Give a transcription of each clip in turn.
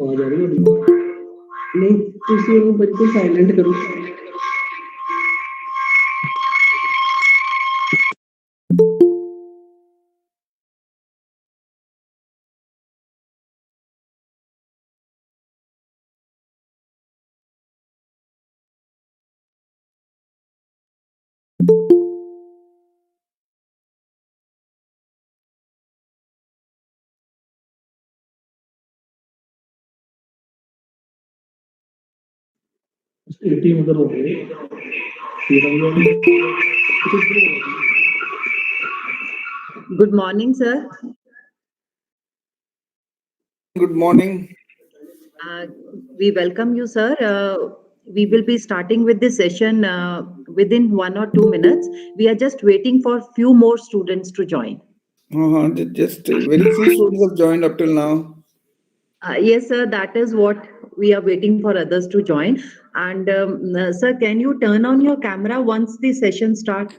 आवाज आ रही है? नहीं, ਤੁਸੀਂ ਉਹਨੂੰ ਬਿਲਕੁਲ ਸਾਇਲੈਂਟ ਕਰੋ। ATM उधर हो गए। Good morning, sir. Good morning. We welcome you, sir. We will be starting with this session within 1 or 2 minutes. We are just waiting for few more students to join. Just very few students have joined up till now. Yes, sir, that is what we are waiting for others to join. And sir, can you turn on your camera once the session starts?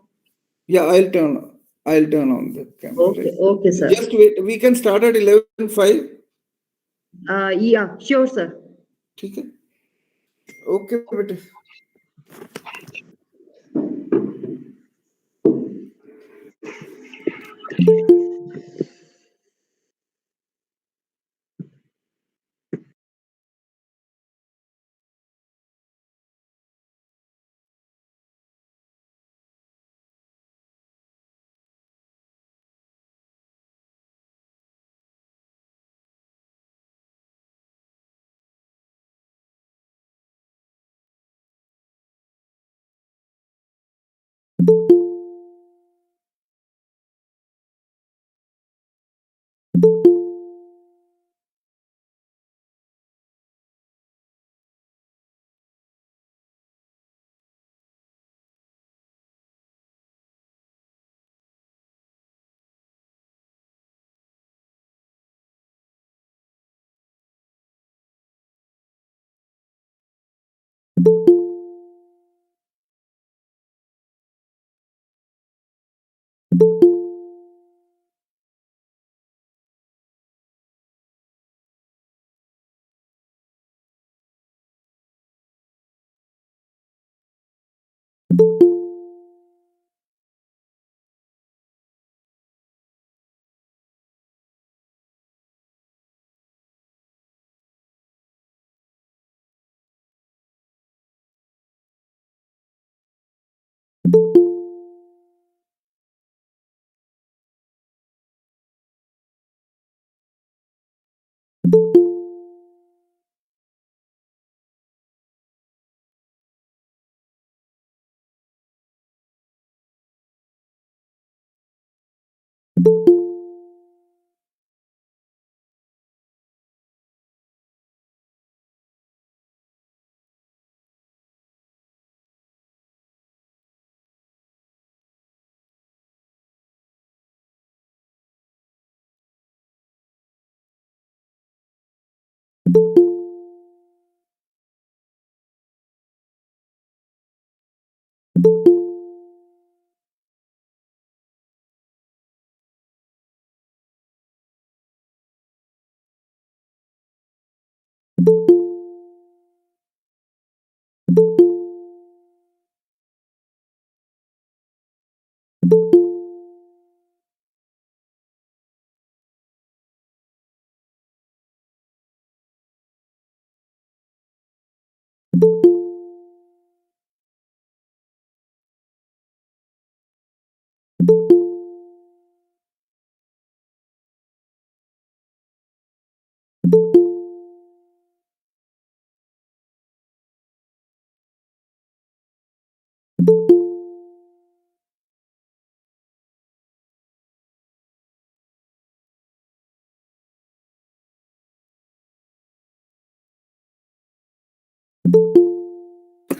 Yeah, I'll turn on the camera. Okay, okay, sir. Just wait. We can start at 11:05. Yeah, sure, sir. ठीक है. Okay, बेटे.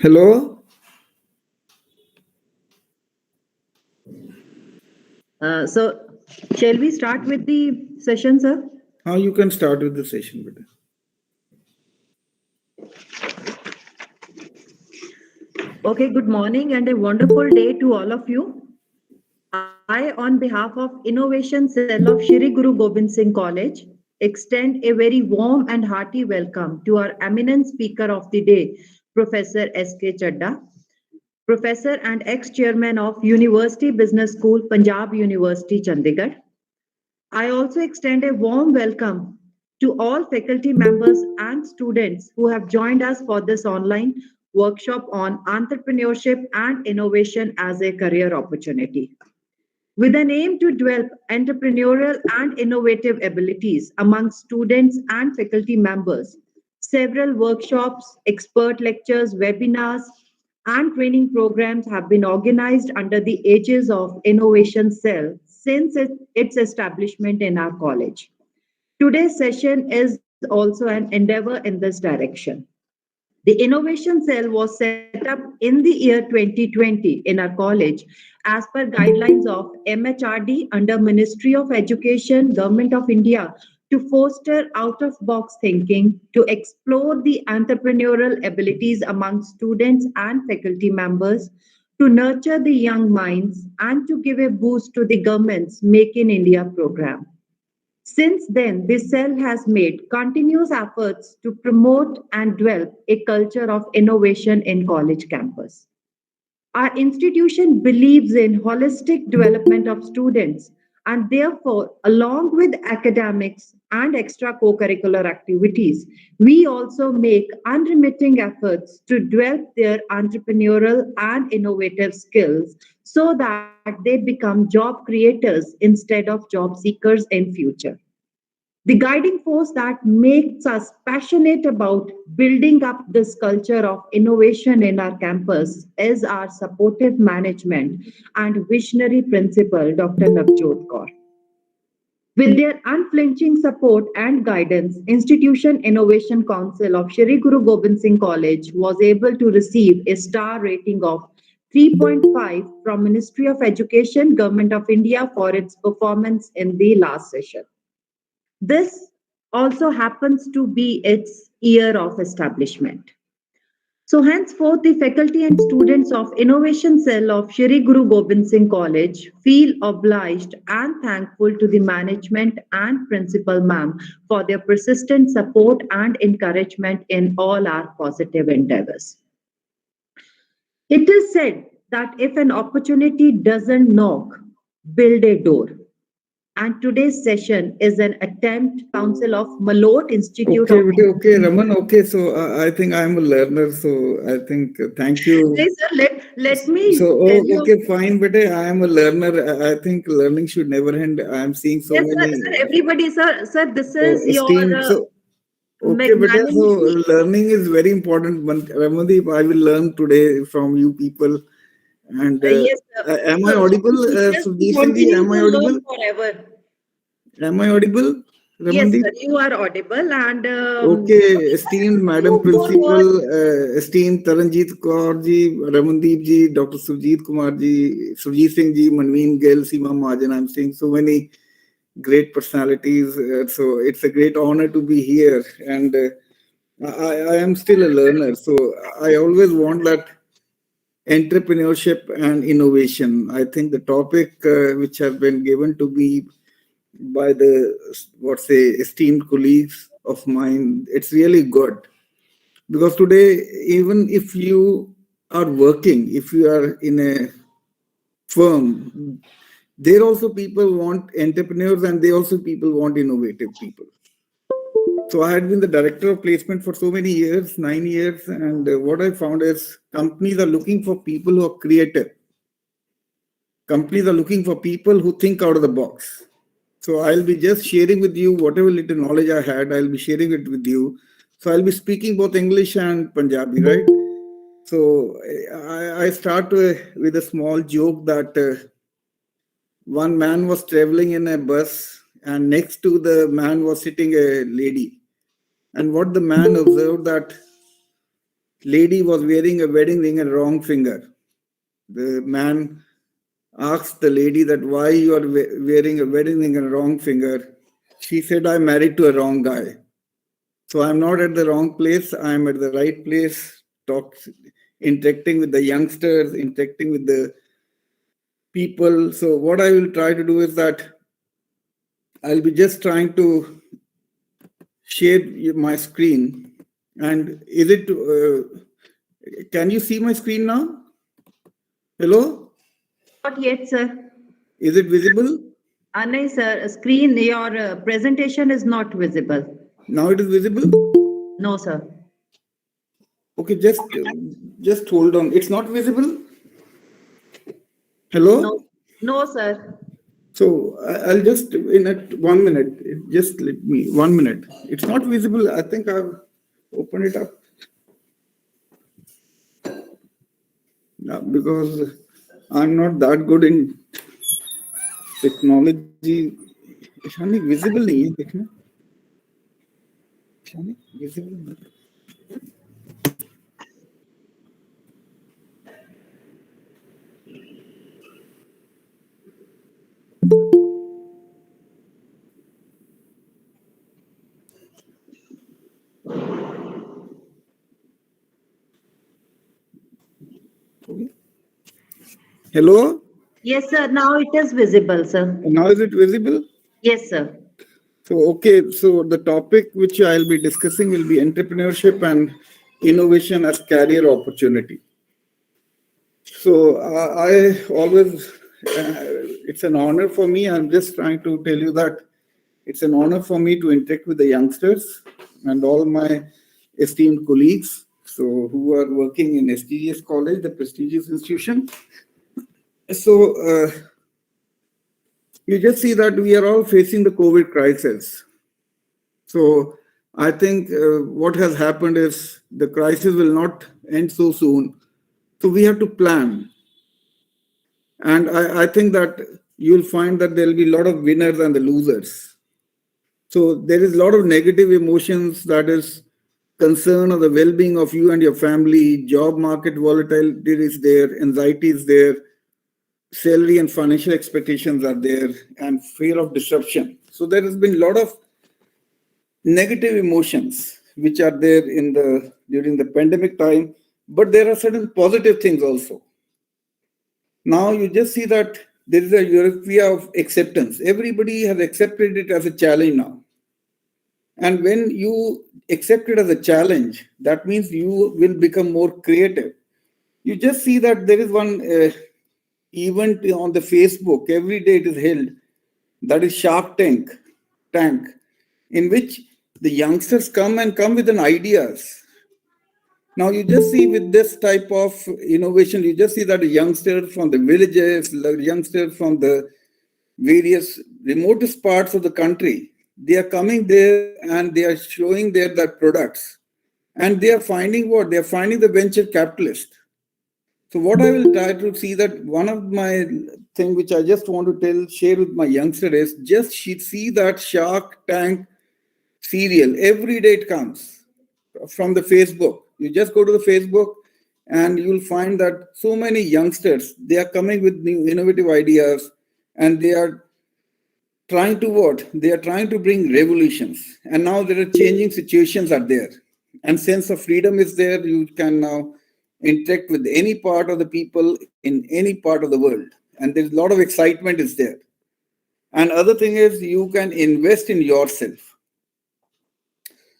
Hello? So, shall we start with the session, sir? How you can start with the session, beta. Okay, good morning and a wonderful day to all of you. I, on behalf of Innovation Cell of Shri Guru Gobind Singh College, extend a very warm and hearty welcome to our eminent speaker of the day, Professor S.K. Chaddha, Professor and ex-chairman of University Business School, Panjab University, Chandigarh. I also extend a warm welcome to all faculty members and students who have joined us for this online workshop on entrepreneurship and innovation as a career opportunity. With an aim to develop entrepreneurial and innovative abilities among students and faculty members, several workshops, expert lectures, webinars, and training programs have been organized under the aegis of Innovation Cell since its establishment in our college. Today's session is also an endeavor in this direction. The Innovation Cell was set up in the year 2020 in our college as per guidelines of MHRD under Ministry of Education, Government of India to foster out-of-box thinking, to explore the entrepreneurial abilities among students and faculty members, to nurture the young minds, and to give a boost to the government's Make in India program. Since then, this cell has made continuous efforts to promote and develop a culture of innovation in college campus. Our institution believes in holistic development of students, and therefore, along with academics and extra co-curricular activities, we also make unremitting efforts to develop their entrepreneurial and innovative skills so that they become job creators instead of job seekers in future. The guiding force that makes us passionate about building up this culture of innovation in our campus is our supportive management and visionary principal, Dr. Navjot Kaur. With their unflinching support and guidance, Institution Innovation Council of Shri Guru Gobind Singh College was able to receive a star rating of 3.5 from Ministry of Education, Government of India for its performance in the last session. This also happens to be its year of establishment. So henceforth, the faculty and students of Innovation Cell of Shri Guru Gobind Singh College feel obliged and thankful to the management and principal ma'am for their persistent support and encouragement in all our positive endeavors. It is said that if an opportunity doesn't knock, build a door. And today's session is an attempt Council of Malot Institute Okay, of beta, okay, Raman, okay. So I think I'm a learner. So I think thank you. Hey, sir, let me So, tell you. okay, fine, beta. I am a learner. I think learning should never end. I am seeing so Yes, many. sir, everybody, sir, this is your Esteemed. So, okay, beta. So magnanimity. learning is very important. Ramandeep, I will learn today from you people. And Yes, sir. am I So audible, we just Sudhir Singh ji? continue Am I to learn audible? forever. Am I audible, Yes, Ramandeep? sir, you are audible. And Okay, esteemed Madam few more Principal, words. esteemed Taranjeet Kaur ji, Ramandeep ji, Dr. Sujit Kumar ji, Sujit Singh ji, Manveen Gill, Seema Mahajan. I'm seeing so many great personalities. So it's a great honor to be here. And I am still a learner. So I always want that entrepreneurship and innovation. I think the topic which has been given to me by the what say esteemed colleagues of mine, it's really good because today, even if you are working, if you are in a firm, there also people want entrepreneurs and they also people want innovative people. So I had been the director of placement for so many years, 9 years, and what I found is companies are looking for people who are creative. Companies are looking for people who think out of the box. So I'll be just sharing with you whatever little knowledge I had. I'll be sharing it with you. So I'll be speaking both English and Punjabi, right? So I start with a small joke that one man was traveling in a bus, and next to the man was sitting a lady. And what the man observed that lady was wearing a wedding ring and wrong finger. The man asked the lady that why you are wearing a wedding ring and wrong finger. She said, I'm married to a wrong guy. So I'm not at the wrong place. I'm at the right place, interacting with the youngsters, interacting with the people. So what I will try to do is that I'll be just trying to share my screen. And is it, can you see my screen now? Hello? Not yet, sir. Is it visible? No, sir. Screen, your presentation is not visible. Now it is visible? No, sir. Okay, just hold on. It's not visible? Hello? No, no, sir. So I'll just in 1 minute. Just let me 1 minute. It's not visible. I think I've opened it up. Yeah, because I'm not that good in technology. Ishani visible नहीं है देखना. Ishani visible नहीं. Hello? Yes, sir. Now it is visible, sir. Now is it visible? Yes, sir. So, okay, so the topic which I'll be discussing will be entrepreneurship and innovation as career opportunity. So, I always, it's an honor for me. I'm just trying to tell you that it's an honor for me to interact with the youngsters and all my esteemed colleagues. So, who are working in SGGS College, the prestigious institution. So, you just see that we are all facing the COVID crisis. So I think what has happened is the crisis will not end so soon. So we have to plan. And I think that you'll find that there will be a lot of winners and the losers. So there is a lot of negative emotions, that is concern of the well-being of you and your family, job market volatility is there, anxiety is there, salary and financial expectations are there, and fear of disruption. So there has been a lot of negative emotions which are there in the during the pandemic time, but there are certain positive things also. Now you just see that there is a euphoria of acceptance. Everybody has accepted it as a challenge now. And when you accept it as a challenge, that means you will become more creative. You just see that there is one event on the Facebook, every day it is held, that is Shark Tank, in which the youngsters come with an ideas. Now you just see with this type of innovation, you just see that the youngsters from the villages, the youngsters from the various remotest parts of the country, they are coming there and they are showing their products. And they are finding what? They are finding the venture capitalist. So what I will try to see that one of my thing which I just want to share with my youngster is just see that Shark Tank serial. Every day it comes from the Facebook. You just go to the Facebook and you'll find that so many youngsters, they are coming with new innovative ideas and they are trying to what? They are trying to bring revolutions. And now there are changing situations are there. And sense of freedom is there. You can now interact with any part of the people in any part of the world. And there's a lot of excitement is there. And other thing is you can invest in yourself.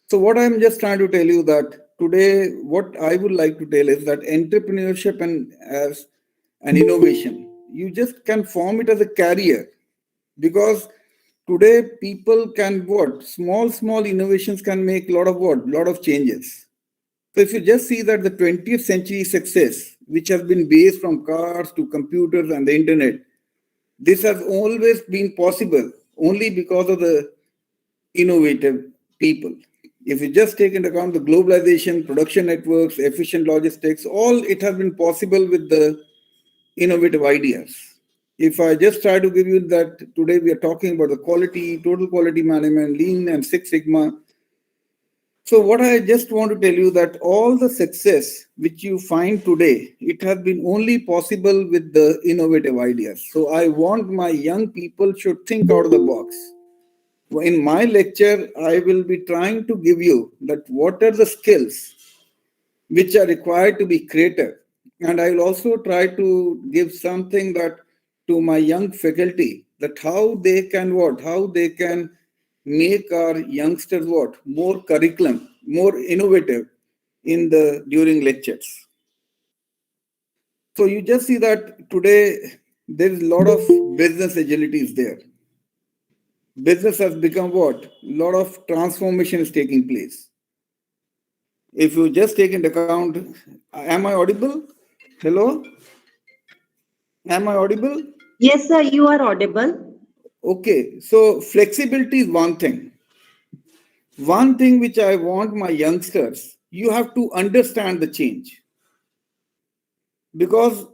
So what I'm just trying to tell you that today, what I would like to tell is that entrepreneurship and as an innovation, you just can form it as a career because today people can what small innovations can make a lot of what lot of changes. So if you just see that the 20th century success, which has been based from cars to computers and the internet, this has always been possible only because of the innovative people. If you just take into account the globalization, production networks, efficient logistics, all it has been possible with the innovative ideas. If I just try to give you that today we are talking about the quality, total quality management, lean and Six Sigma. So what I just want to tell you that all the success which you find today, it has been only possible with the innovative ideas. So I want my young people should think out of the box. In my lecture, I will be trying to give you that what are the skills which are required to be creative. And I will also try to give something that to my young faculty that how they can what, how they can make our youngsters what, more curriculum, more innovative in the during lectures. So you just see that today there is a lot of business agility is there. Business has become what? A lot of transformation is taking place. If you just take into account, am I audible? Hello? Am I audible? Yes, sir, you are audible. Okay, so flexibility is one thing. One thing which I want my youngsters, you have to understand the change. Because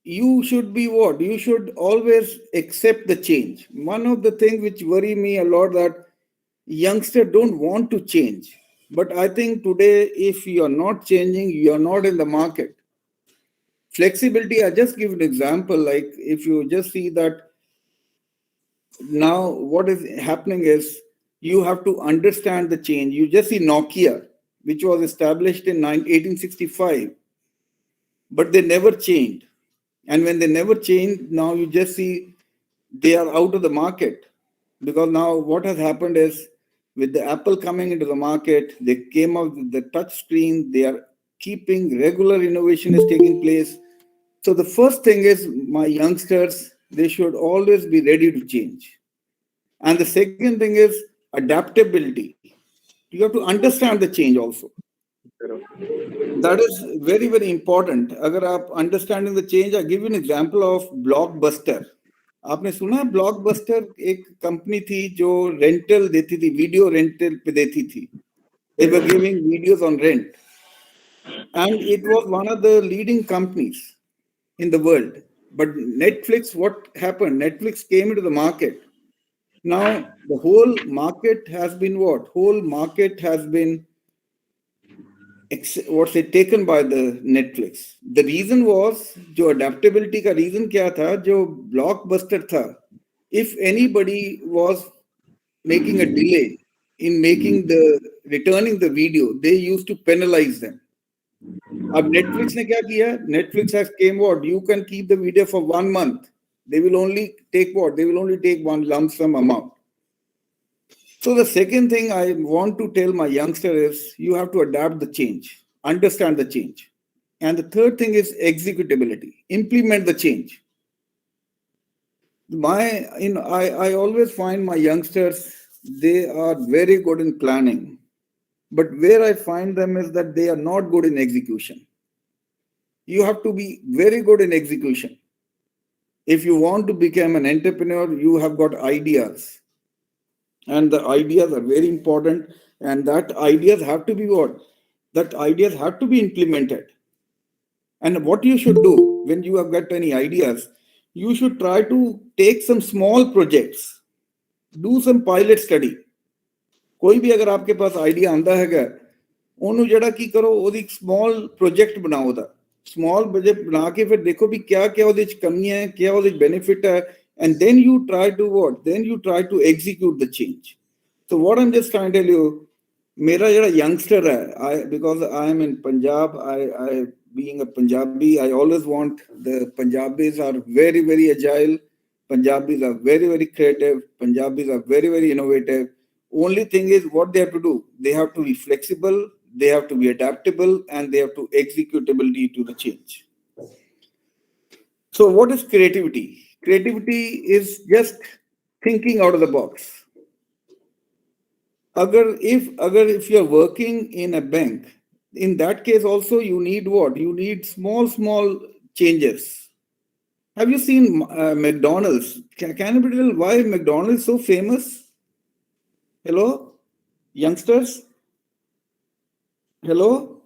you should be what? You should always accept the change. One of the things which worry me a lot that youngsters don't want to change. But I think today, if you are not changing, you are not in the market. Flexibility, I just give an example. Like if you just see that now what is happening is you have to understand the change. You just see Nokia, which was established in 1865, but they never changed. And when they never changed, now you just see they are out of the market. Because now what has happened is with the Apple coming into the market, they came out with the touch screen, they are keeping regular innovation is taking place. So the first thing is my youngsters, they should always be ready to change. And the second thing is adaptability. You have to understand the change also. That is very, very important. अगर आप understanding the change, I give you an example of Blockbuster. आपने सुना है Blockbuster एक company थी जो rental देती थी, वीडियो रेंटल पे देती थी. They were giving videos on rent. And it was one of the leading companies in the world. But Netflix, what happened? Netflix came into the market. Now the whole market has been what? Whole market has been what's it taken by the Netflix. The reason was जो adaptability का reason क्या था जो blockbuster था. If anybody was making a delay in making the returning the video, they used to penalize them. अब Netflix ने क्या किया? Netflix has came what? You can keep the video for 1 month. They will only take what? They will only take one lump sum amount. So the second thing I want to tell my youngster is you have to adapt the change, understand the change. And the third thing is executability, implement the change. I always find my youngsters, they are very good in planning. But where I find them is that they are not good in execution. You have to be very good in execution. If you want to become an entrepreneur, you have got ideas. And the ideas are very important. And that ideas have to be what? That ideas have to be implemented. And what you should do when you have got any ideas, you should try to take some small projects, do some pilot study. कोई भी अगर आपके पास idea आंदा हैगा ਉਹਨੂੰ ਜਿਹੜਾ ਕੀ ਕਰੋ ਉਹਦੀ ਇੱਕ ਸਮਾਲ ਪ੍ਰੋਜੈਕਟ ਬਣਾਓ ਉਹਦਾ ਸਮਾਲ ਬਜਟ ਬਣਾ ਕੇ ਫਿਰ ਦੇਖੋ ਵੀ ਕਿਆ ਕਿਆ ਉਹਦੇ ਚ ਕਮੀਆਂ ਹੈ ਕਿਆ ਉਹਦੇ ਚ ਬੈਨੀਫਿਟ ਹੈ And then you try to what? Then you try to execute the change. So what I'm just trying to tell you, मेरा जरा youngster है, because I am in Punjab, I being a Punjabi, I always want the Punjabis are very, very agile. Punjabis are very, very creative. Punjabis are very, very innovative. Only thing is what they have to do. They have to be flexible, they have to be adaptable, and they have to executability to the change. So what is creativity? Creativity is just thinking out of the box. If you're working in a bank, in that case also you need what? You need small changes. Have you seen McDonald's? Can you tell why McDonald's is so famous? Hello, youngsters. Hello.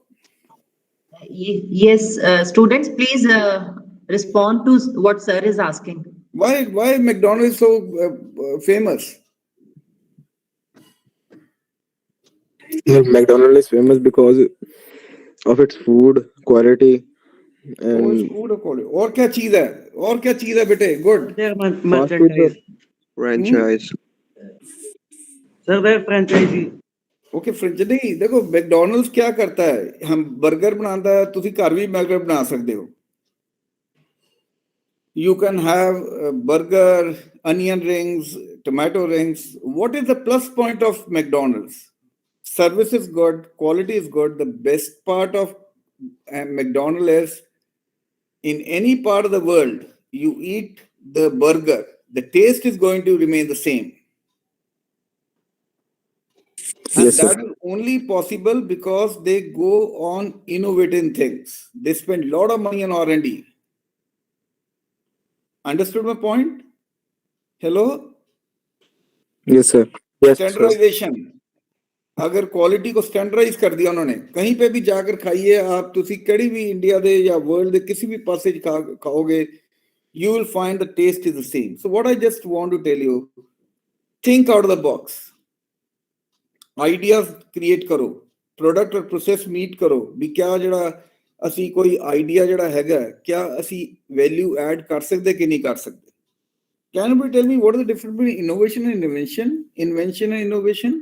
Yes, students, please respond to what sir is asking. Why McDonald's so famous? McDonald's is famous because of its food quality and food और क्या चीज है? और क्या चीज है बेटे? Good. Their fast food merchandise. franchise. Sir, their franchisee. Okay fridge नहीं देखो मैकडॉनल्ड्स क्या करता है हम बर्गर बनाता है ਤੁਸੀਂ ਘਰ ਵੀ ਬਰਗਰ ਬਣਾ ਸਕਦੇ ਹੋ you can have burger onion rings tomato rings what is the plus point of McDonald's service is good quality is good the best part of McDonald's is in any part of the world you eat the burger the taste is going to remain the same. And Yes, sir. that is only possible because they go on innovating things. They spend a lot of money on R&D. Understood my point? Hello? Yes, sir. Yes, sir. Standardization. अगर quality को standardise कर दिया उन्होंने कहीं पे भी जाकर खाइए आप तुसी कड़ी भी इंडिया दे या वर्ल्ड दे किसी भी पासे खाओगे you will find the taste is the same. So what I just want to tell you, think out of the box. Ideas create करो प्रोडक्ट और प्रोसेस मीट करो भी क्या जड़ा असी कोई आइडिया जड़ा हैगा क्या असी वैल्यू ऐड कर सकते कि नहीं कर सकते Can you tell me what is the difference between innovation and invention and innovation?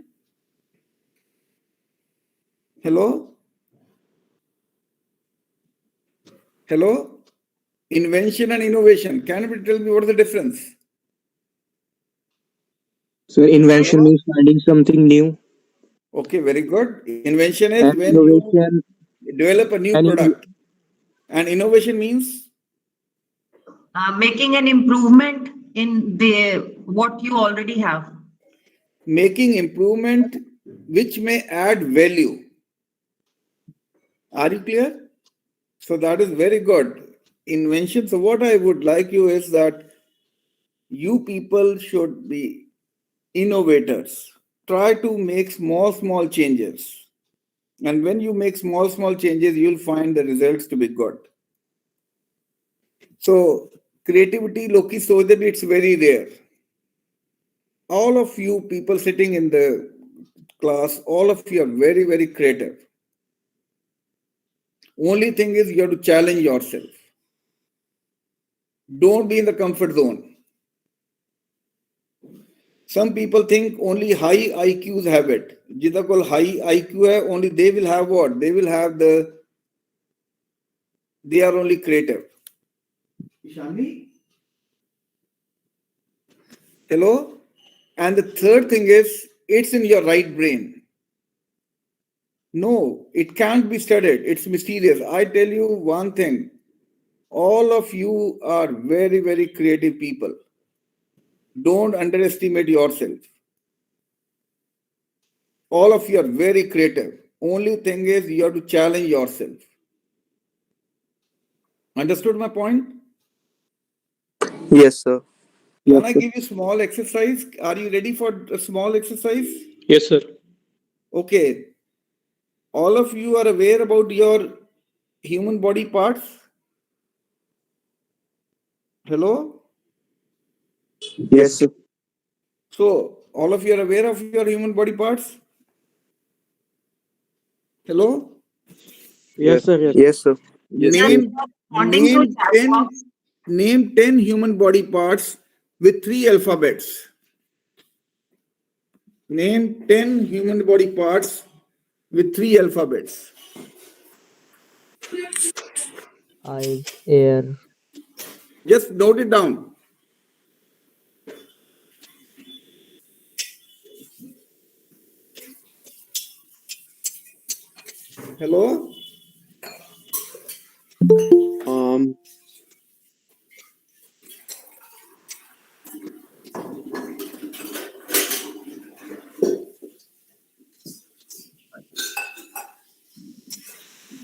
Hello invention and innovation can you tell me what is the difference? So invention means finding something new, Okay, very good. Invention is and when you innovation develop a new and product. And innovation means Making an improvement in the what you already have. making improvement which may add value. Are you clear? So that is very good. Invention. So what I would like you is that you people should be innovators. Try to make small changes. And when you make small changes, you'll find the results to be good. So creativity, Loki, so that it's very rare. All of you people sitting in the class, all of you are very, very creative. Only thing is you have to challenge yourself. Don't be in the comfort zone. Some people think only high IQs have it. Jitha kol high IQ hai, only they will have what? They will have they are only creative. Ishani? Hello? And the third thing is, it's in your right brain. No, it can't be studied. It's mysterious. I tell you one thing. All of you are very, very creative people. Don't underestimate yourself. All of you are very creative. Only thing is you have to challenge yourself. Understood my point? yes, sir. Can I give you small exercise? Are you ready for a small exercise? Yes, sir. Okay. All of you are aware about your human body parts? Hello? Yes, sir. So, all of you are aware of your human body parts? Hello? Yes, sir. Yes. Yes, sir. Yes, Name, responding to name, chat 10, box. name 10 human body parts with 3 alphabets. Name 10 human body parts with 3 alphabets. eyes, air, Just note it down. Hello? Um,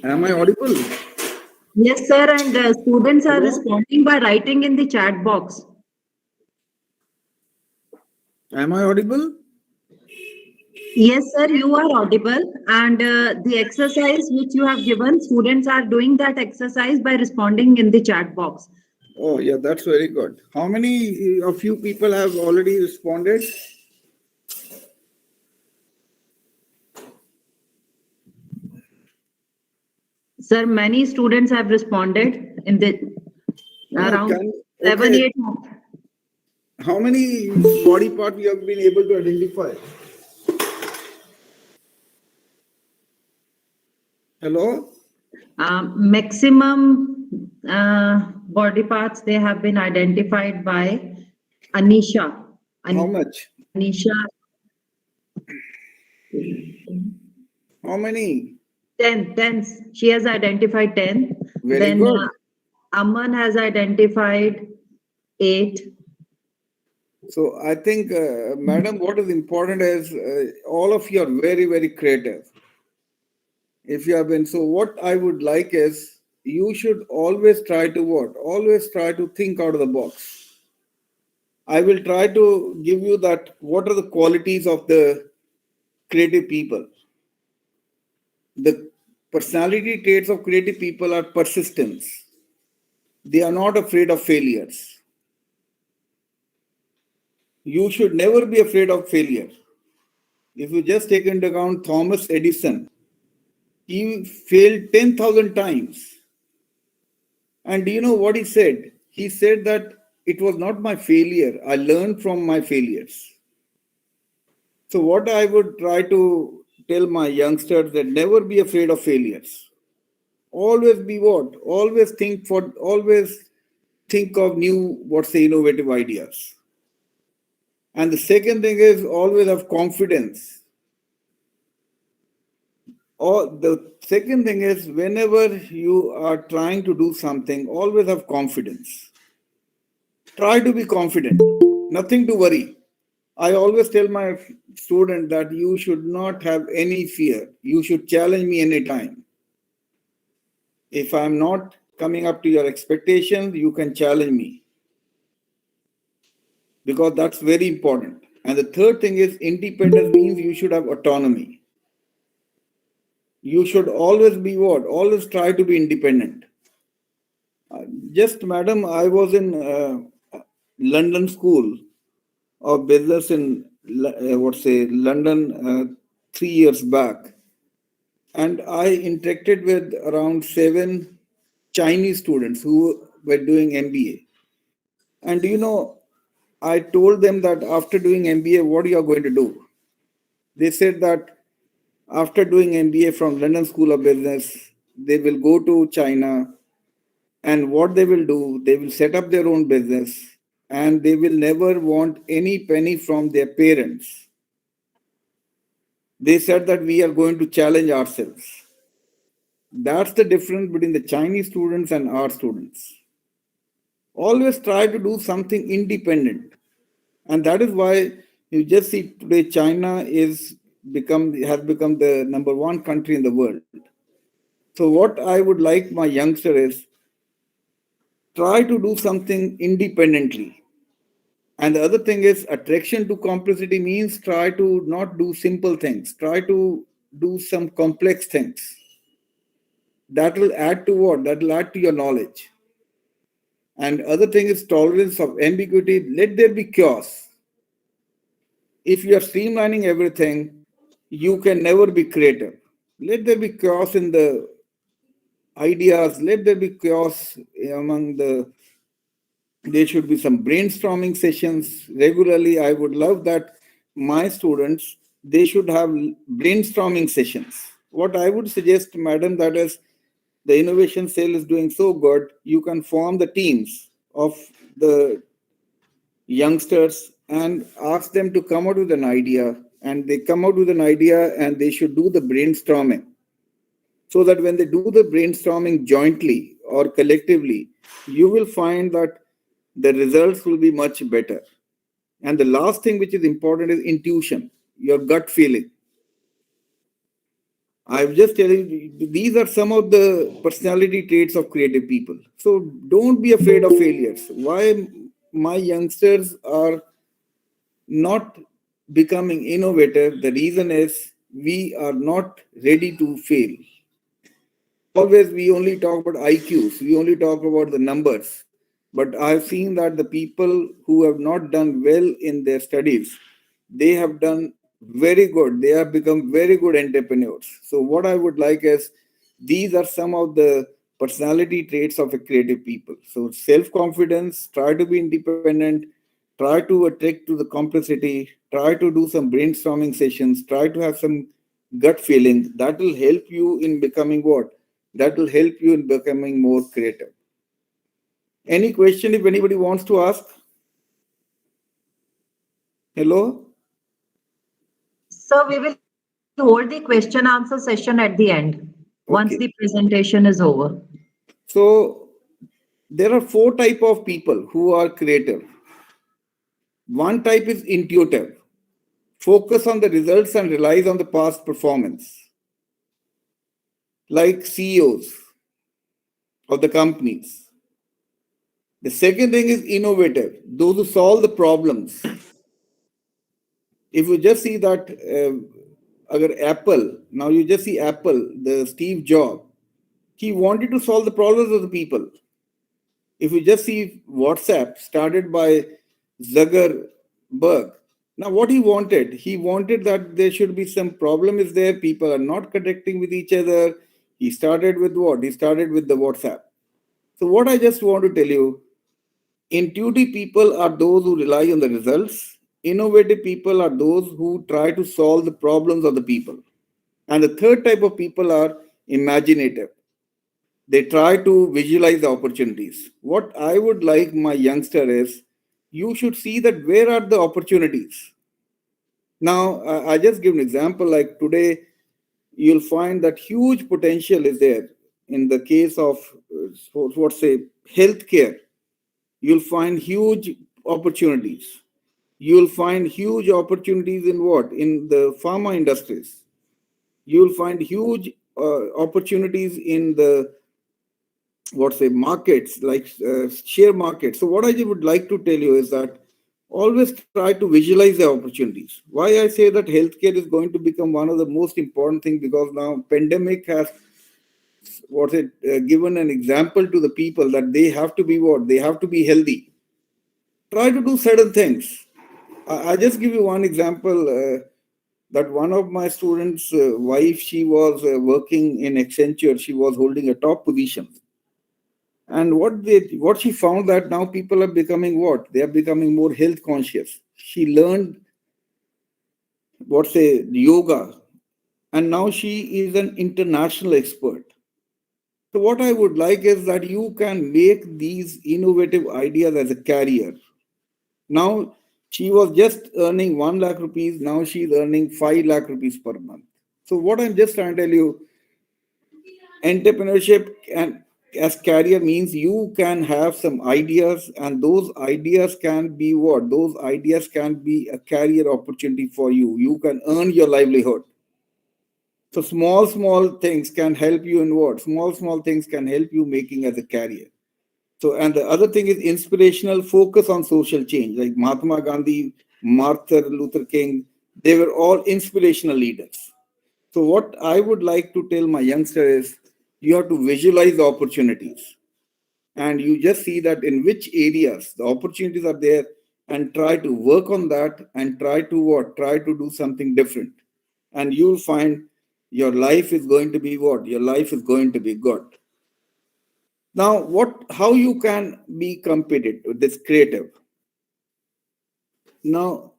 Am I audible? Yes, sir. And students are Hello? responding by writing in the chat box. Am I audible? Yes, sir, you are audible. And the exercise which you have given, students are doing that exercise by responding in the chat box. Oh, yeah, that's very good. How many of you people have already responded? Sir, many students have responded in the around seven, Okay, 8. how many body parts you have been able to identify? Hello? Maximum body parts they have been identified by Anisha. How much? Anisha, How many? 10. She has identified 10. Very Then good. Aman has identified 8. So I think, madam, what is important is all of you are very, very creative. If you have been, so what I would like is you should always try to what? Always try to think out of the box. I will try to give you that what are the qualities of the creative people. The personality traits of creative people are persistence. They are not afraid of failures. You should never be afraid of failure. If you just take into account Thomas Edison, he failed 10,000 times. And do you know what he said? He said that it was not my failure. I learned from my failures. So, what I would try to tell my youngsters that never be afraid of failures. Always be what? Always think of new, what's the innovative ideas. And the second thing is always have confidence. Or the second thing is whenever you are trying to do something, always have confidence. Try to be confident. Nothing to worry. I always tell my student that you should not have any fear. You should challenge me anytime. If I'm not coming up to your expectations, you can challenge me because that's very important. And the third thing is independence means you should have autonomy. You should always be what? Always try to be independent. Just, madam, I was in London School of Business in, London 3 years back. And I interacted with around 7 Chinese students who were doing MBA. And I told them that after doing MBA, what you are going to do? They said that after doing MBA from London School of Business, they will go to China, and what they will do, they will set up their own business, and they will never want any penny from their parents. They said that we are going to challenge ourselves. That's the difference between the Chinese students and our students. Always try to do something independent. And that is why you just see today China has become the number 1 country in the world. So what I would like my youngster is try to do something independently. And the other thing is attraction to complexity means try to not do simple things. Try to do some complex things. That will add to what? That will add to your knowledge. And other thing is tolerance of ambiguity. Let there be chaos. If you are streamlining everything, you can never be creative. Let there be chaos in the ideas. Let there be chaos among the There should be some brainstorming sessions regularly. I would love that my students, they should have brainstorming sessions. What I would suggest, madam, that is the innovation cell is doing so good, you can form the teams of the youngsters and ask them to come out with an idea, and they come out with an idea and they should do the brainstorming, so that when they do the brainstorming jointly or collectively, you will find that the results will be much better. And the last thing which is important is intuition, your gut feeling. I'm just telling you, these are some of the personality traits of creative people. So don't be afraid of failures. Why my youngsters are not becoming innovative? The reason is we are not ready to fail. Always we only talk about IQs, we only talk about the numbers. But I've seen that the people who have not done well in their studies, they have done very good. They have become very good entrepreneurs. So what I would like is, these are some of the personality traits of a creative people. So self-confidence, try to be independent, try to attract to the complexity, try to do some brainstorming sessions, try to have some gut feeling. That will help you in becoming what? That will help you in becoming more creative. Any question if anybody wants to ask? Hello? Sir, we will hold the question answer session at the end once the Okay. presentation is over. So there are four type of people who are creative. One type is intuitive, focus on the results and relies on the past performance, like CEOs of the companies. The second thing is innovative, those who solve the problems. If you just see that, agar Apple, now you just see Apple, the Steve Jobs, he wanted to solve the problems of the people. If you just see WhatsApp, started by Zuckerberg, now what he wanted that there should be some problem is there, people are not connecting with each other. He started with what? He started with the WhatsApp. So what I just want to tell you, intuitive people are those who rely on the results. Innovative people are those who try to solve the problems of the people. And the third type of people are imaginative. They try to visualize the opportunities. What I would like my youngster is, you should see that where are the opportunities. Now, I just give an example. Like today, you'll find that huge potential is there in the case of what's say healthcare. You'll find huge opportunities. You'll find huge opportunities in what? In the pharma industries. You'll find huge opportunities in the what's say markets, like share markets. So what I would like to tell you is that always try to visualize the opportunities. Why I say that healthcare is going to become one of the most important things, because now pandemic has given an example to the people that they have to be what? They have to be healthy. Try to do certain things. I just give you one example. That one of my students' wife, she was working in Accenture. She was holding a top position. And what she found that now people are becoming what? They are becoming more health conscious. She learned yoga, and now she is an international expert. So what I would like is that you can make these innovative ideas as a career. Now she was just earning 1 lakh rupees. Now she's earning 5 lakh rupees per month. So what I'm just trying to tell you, entrepreneurship and as career means you can have some ideas, and those ideas can be what? Those ideas can be a career opportunity for you. You can earn your livelihood. So small things can help you in what? Small things can help you making as a career. So, and the other thing is inspirational focus on social change, like Mahatma Gandhi, Martin Luther King, they were all inspirational leaders. So what I would like to tell my youngster is, you have to visualize the opportunities, and you just see that in which areas the opportunities are there, and try to work on that, and try to what? Try to do something different. And you'll find your life is going to be what? Your life is going to be good. Now, how you can be competitive, this creative. Now,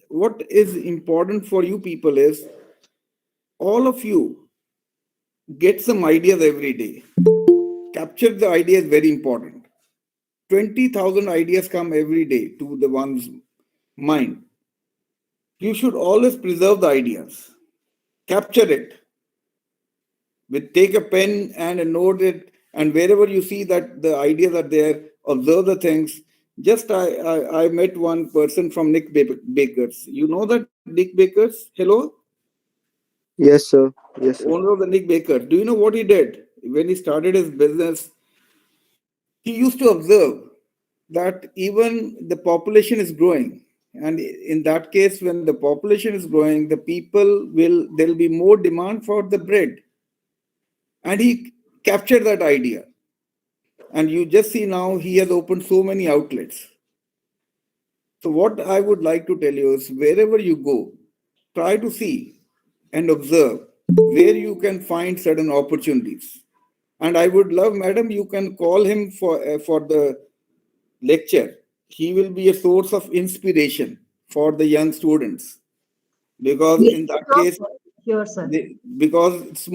what is important for you people is all of you get some ideas every day. Capture the idea is very important. 20,000 ideas come every day to the one's mind. You should always preserve the ideas, capture it, take a pen and a note it, and wherever you see that the ideas are there, observe the things. Just I met one person from Nick Bakers. You know that Nick Bakers? Hello? Yes, sir. Yes, sir. Owner of the Nick Baker. Do you know what he did? When he started his business, he used to observe that even the population is growing. And in that case, when the population is growing, there'll be more demand for the bread. And he captured that idea. And you just see now he has opened so many outlets. So what I would like to tell you is wherever you go, try to see and observe where you can find certain opportunities. And I would love, madam, you can call him for the lecture. He will be a source of inspiration for the young students. Because Yes, in that sure, case, sir. Sure, sir. because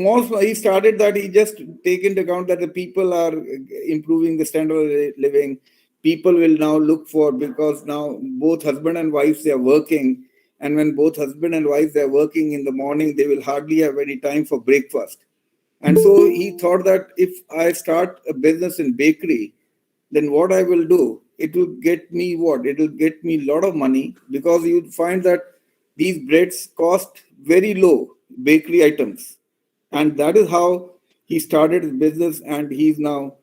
he started that, he just take into account that the people are improving the standard of living. People will now look for, because now both husband and wives, they are working. And when both husband and wives are working in the morning, they will hardly have any time for breakfast. And so he thought that if I start a business in bakery, then what I will do, it will get me what? It will get me a lot of money, because you find that these breads cost very low, bakery items. And that is how he started his business, and he's now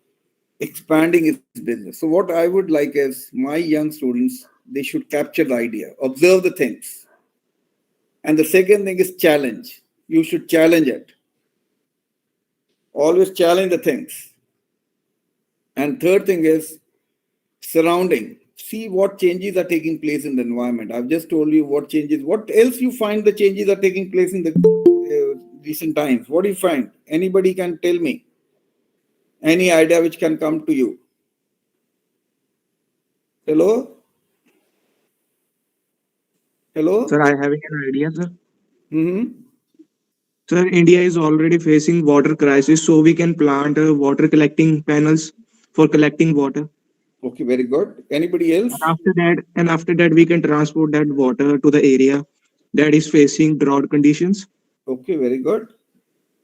expanding his business. So what I would like is my young students, they should capture the idea, observe the things. And the second thing is challenge. You should challenge it. Always challenge the things. And third thing is surrounding. See what changes are taking place in the environment. I've just told you what changes. What else you find the changes are taking place in the recent times? What do you find? Anybody can tell me any idea which can come to you. Hello? Sir, Hello? I having an idea, sir. Mm-hmm. Sir, India is already facing water crisis, so we can plant water collecting panels for collecting water. Okay, very good. Anybody And else? after that, we can transport that water to the area that is facing drought conditions. Okay, very good.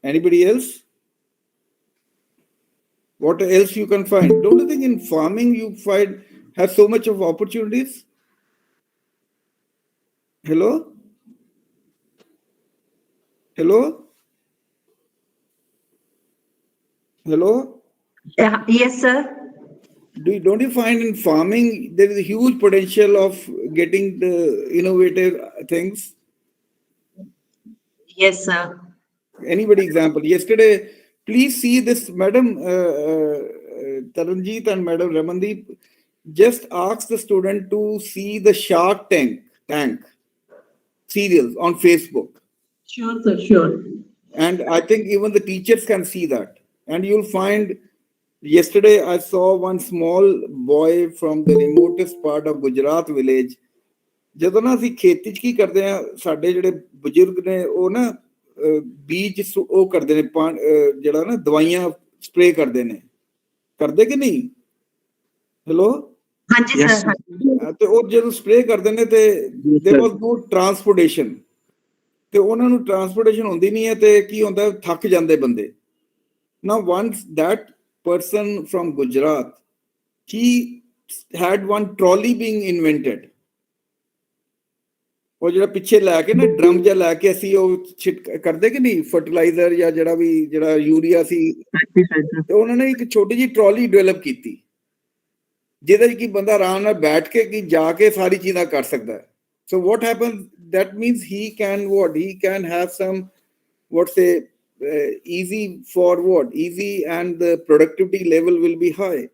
Anybody else? What else you can find? Don't you think in farming you find have so much of opportunities? Hello? Hello? Hello? Yes, sir. Don't you find in farming there is a huge potential of getting the innovative things? Yes, sir. Anybody example? Yesterday, please see this, Madam Taranjeet and Madam Ramandeep. Just ask the student to see the Shark Tank serials on Facebook. Sure, sir, sure. And I think even the teachers can see that. And you'll find, yesterday I saw one small boy from the remotest part of Gujarat village. ਜਦੋਂ ਨਾ ਅਸੀਂ ਖੇਤੀ 'ਚ ਕੀ ਕਰਦੇ ਆ, ਸਾਡੇ ਜਿਹੜੇ ਬਜ਼ੁਰਗ ਨੇ ਉਹ ਨਾ ਬੀਜ ਉਹ ਕਰਦੇ ਨੇ, ਜਿਹੜਾ ਨਾ ਦਵਾਈਆਂ ਸਪਰੇ ਕਰਦੇ ਕਿ ਨਹੀਂ? ਹੈਲੋ? ਹਾਂਜੀ Yes, ਸਰ, sir. ਹਾਂਜੀ। ਤੇ ਉਹ ਜਦੋਂ ਸਪਰੇ ਕਰਦੇ ਨੇ ਤੇ Yes, there sir. Was no transportation, ਤੇ ਉਹਨਾਂ ਨੂੰ ਟਰਾਂਸਪੋਰਟੇਸ਼ਨ ਹੁੰਦੀ ਨਹੀਂ ਹੈ, ਤੇ ਕੀ ਹੁੰਦਾ, ਥੱਕ ਜਾਂਦੇ ਬੰਦੇ। Now once that person from Gujarat, he had one trolley being invented. ਉਹ ਜਿਹੜਾ ਪਿੱਛੇ ਲੈ ਕੇ ਨਾ ਡਰਮ ਜਿਹਾ ਲੈ ਕੇ ਅਸੀਂ ਉਹ ਕਰਦੇ ਕਿ ਨਹੀਂ, ਫਰਟੀਲਾਈਜ਼ਰ ਜਾਂ ਜਿਹੜਾ ਯੂਰੀਆ ਸੀ, Pesticide, sir. ਤੇ ਉਹਨਾਂ ਨੇ ਇੱਕ ਛੋਟੀ ਜਿਹੀ ਟਰਾਲੀ ਡਿਵੈਲਪ ਕੀਤੀ, ਜਿਹਦੇ 'ਚ ਕੀ ਬੰਦਾ ਆਰਾਮ ਨਾਲ ਬੈਠ ਕੇ ਕੀ ਜਾ ਕੇ ਸਾਰੀ ਚੀਜ਼ਾਂ ਕਰ ਸਕਦਾ ਹੈ। So what happens? That means he can have some, easy for easy, and the productivity level will be high.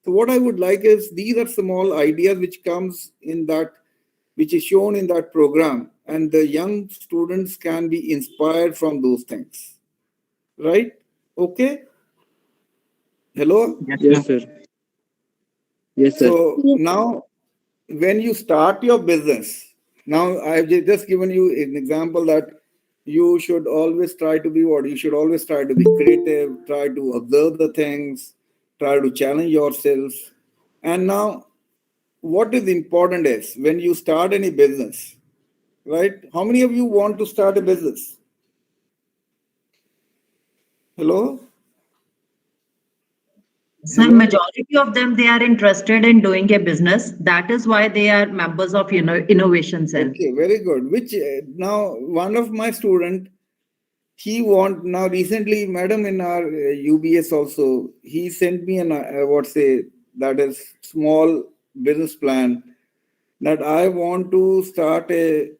So what I would like is, these are small ideas which comes in that, which is shown in that program, and the young students can be inspired from those things. Right? Okay? Hello? Yes, sir. Yes, sir. So now, when you start your business, now I've just given you an example that you should always try to be what? You should always try to be creative, try to observe the things, try to challenge yourself. And now, what is important is when you start any business, right? How many of you want to start a business? Hello? Sir, Hello? majority of them, they are interested in doing a business. That is why they are members of, innovation cell. Okay, very good. Which now one of my student, he want now recently, madam, in our UBS also, he sent me an what's a that is small business plan that I want to start a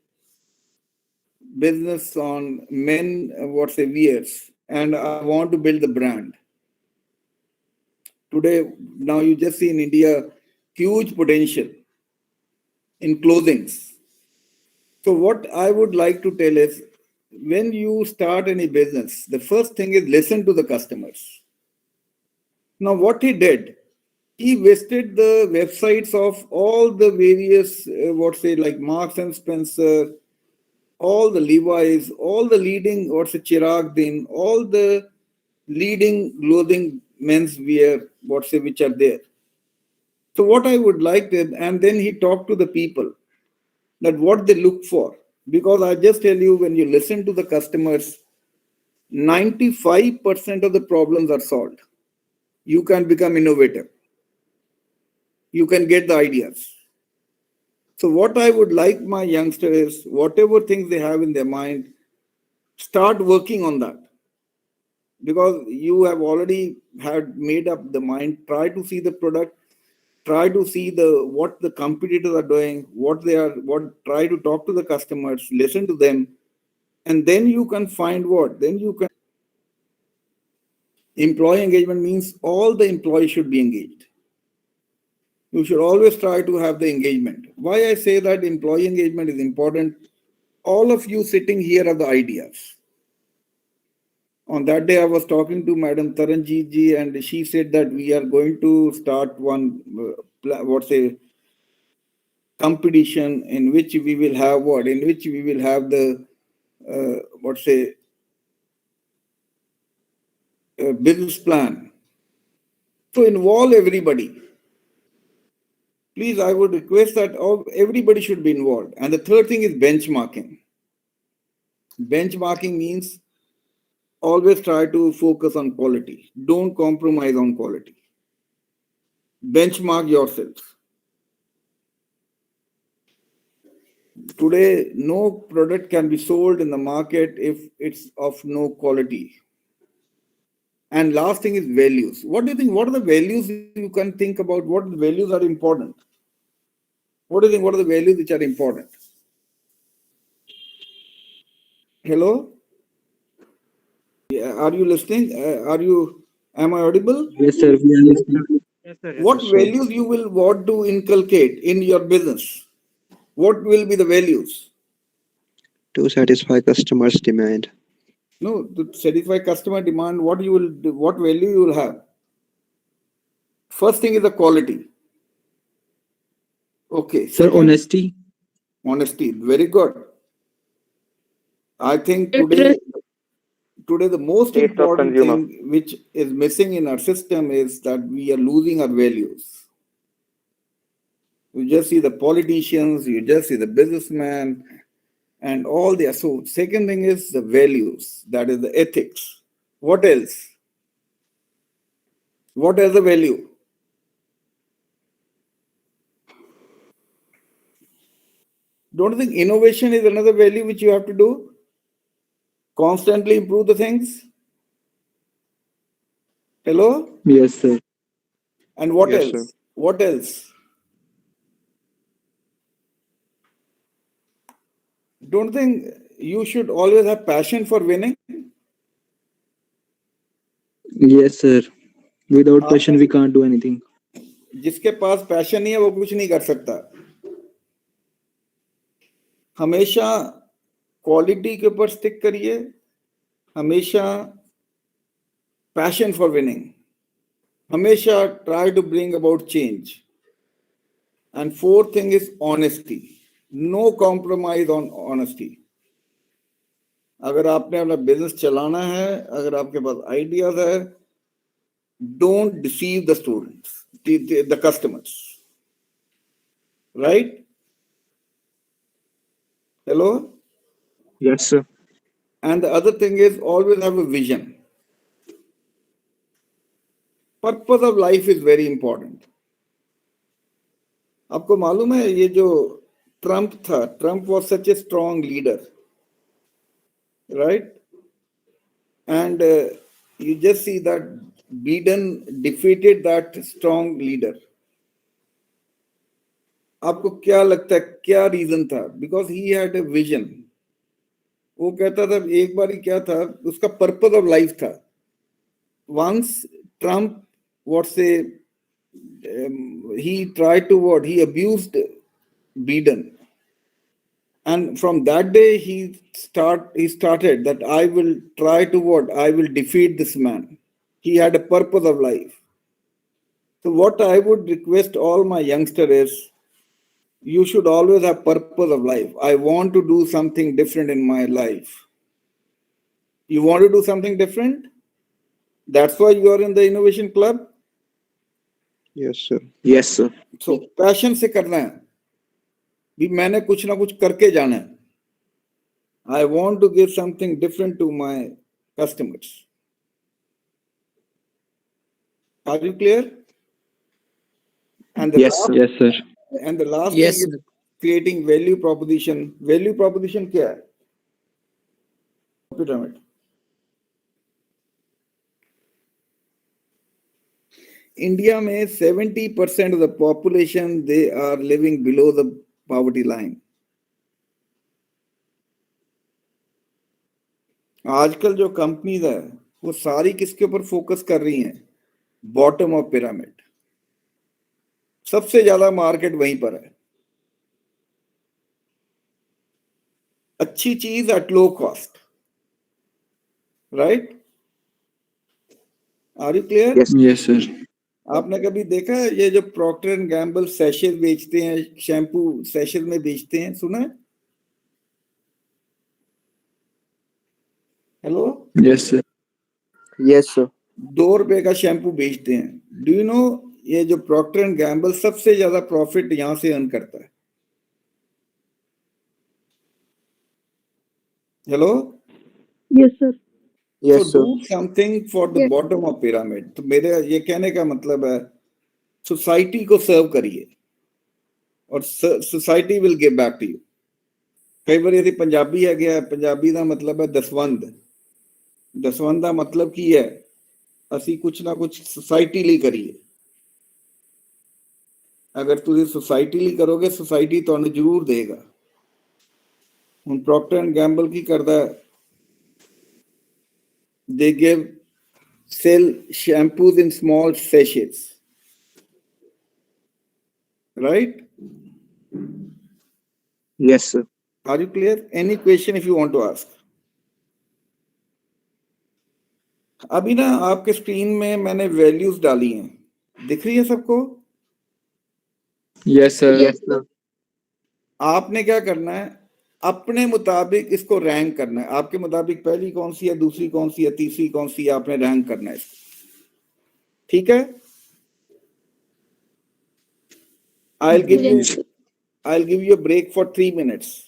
business on men what's a wears and I want to build the brand. Today, now you just see in India huge potential in clothings. So what I would like to tell is when you start any business, the first thing is listen to the customers. Now, what he did, he visited the websites of all the various, like Marks and Spencer, all the Levi's, all the leading, Chirag Din, all the leading clothing menswear, which are there. So what I would like to, and then he talked to the people that what they look for. Because I just tell you, when you listen to the customers, 95% of the problems are solved. You can become innovative. You can get the ideas. So what I would like my youngsters, whatever things they have in their mind, start working on that. Because you have already had made up the mind, try to see the product, try to see what the competitors are doing, try to talk to the customers, listen to them, and then you can find what? Then you can. Employee engagement means all the employees should be engaged. You should always try to have the engagement. Why I say that employee engagement is important, all of you sitting here are the ideas. On that day, I was talking to Madam Taranjeet ji, and she said that we are going to start one, competition in which we will have what? In which we will have the, business plan. So involve everybody. Please, I would request that everybody should be involved. And the third thing is benchmarking. Benchmarking means always try to focus on quality. Don't compromise on quality. Benchmark yourself. Today, no product can be sold in the market if it's of no quality. And last thing is values. What do you think? What are the values you can think about? What values are important? What do you think? What are the values which are important? Hello? Are you listening? Am I audible? Yes, sir. We are listening. Yes, sir. What values you will want to inculcate in your business? What will be the values? To satisfy customers' demand. No, to satisfy customer demand, what you will do, what value you will have? First thing is the quality. Okay. Sir, Second, honesty. honesty. Very good. I think today the most Taste of important consumer. thing which is missing in our system is that we are losing our values. You just see the politicians, you just see the businessman, and all the. So second thing is the values, that is the ethics. What else? What is the value? Don't you think innovation is another value which you have to do? Constantly improve the things? Hello? Yes, sir. And what Yes, sir. else? What else? Don't you think you should always have passion for winning? Yes, sir. Without हाँ, passion, we can't do anything. जिसके पास passion नहीं है वो कुछ नहीं कर सकता. हमेशा क्वालिटी के ऊपर स्टिक करिए, हमेशा पैशन फॉर विनिंग. हमेशा try to bring about change. And fourth thing is honesty. No compromise on honesty. अगर आपने अपना बिजनेस चलाना है, अगर आपके पास आइडियाज है, don't deceive the students, the customers. Right? Hello? Yes, sir. And the other thing is always have a vision. Purpose of life is very important. आपको मालूम है ये जो ट्रम्प था, Trump was such a strong leader, right? And you just see that Biden defeated that strong leader. आपको क्या लगता है क्या रीजन था? Because he had a vision. वो कहता था एक बार ही क्या था उसका पर्पस ऑफ लाइफ था. Once Trump what say he tried to what he abused Biden, and from that day he started that I will try to what I will defeat this man. He had a purpose of life. So what I would request all my youngsters is you should always have purpose of life. I want to do something different in my life. You want to do something different? That's why you are in the innovation club. Yes, sir. Yes, sir. So passion से करना है. भी मैंने कुछ ना कुछ करके जाना है. I want to give something different to my customers. Are you clear? And the Yes, last, sir. Yes, sir. and the last Yes, thing is creating value proposition. Value proposition क्या है? Pyramid. India में 70% of the population they are living below the poverty line. आजकल जो companies है वो सारी किसके ऊपर फोकस कर रही हैं? Bottom of pyramid. सबसे ज्यादा मार्केट वहीं पर है. अच्छी चीज at low cost. Right? Are you clear? Yes. Yes, sir. आपने कभी देखा है ये जो प्रॉक्टर एंड गैम्बल सैशेज बेचते हैं, शैम्पू सैशेज में बेचते हैं, सुना है? Hello? Yes, sir. Yes, sir. ₹2 का शैम्पू बेचते हैं. डू यू नो ये जो प्रॉक्टर एंड गैम्बल सबसे ज्यादा प्रॉफिट यहां से अर्न करता है? Hello? Yes, sir. Yes, So sir. do something for the Yes. bottom of pyramid. तो मेरे ये कहने का मतलब है सोसाइटी को सर्व करिए और society will give back to you. कई बार यदि पंजाबी है गया, पंजाबी ਦਾ मतलब है ਦਸਵੰਧ. ਦਸਵੰਧ ਦਾ मतलब ਕੀ ਹੈ? ਅਸੀਂ ਕੁਝ ਨਾ ਕੁਝ सोसाइटी ਲਈ ਕਰੀਏ. ਅਗਰ ਤੁਸੀਂ सोसाइटी ਲਈ ਕਰੋਗੇ सोसाइटी ਤੁਹਾਨੂੰ ਜ਼ਰੂਰ ਦੇਗਾ. ਹੁਣ ਪ੍ਰੋਕਟਰ ਐਂਡ ਗੈਂਬਲ ਕੀ ਕਰਦਾ ਹੈ? They give sell shampoos in small sachets. Right? Yes, sir. Are you clear? Any question if you want to ask? अभी ना आपके स्क्रीन में मैंने वैल्यूज डाली हैं. दिख रही है सबको? Yes, sir. Yes, sir. आपने क्या करना है? अपने मुताबिक इसको रैंक करना है. आपके मुताबिक पहली कौन सी है, दूसरी कौन सी है, तीसरी कौन सी है, आपने रैंक करना है इसको. ठीक है? I'll give you a break for 3 minutes.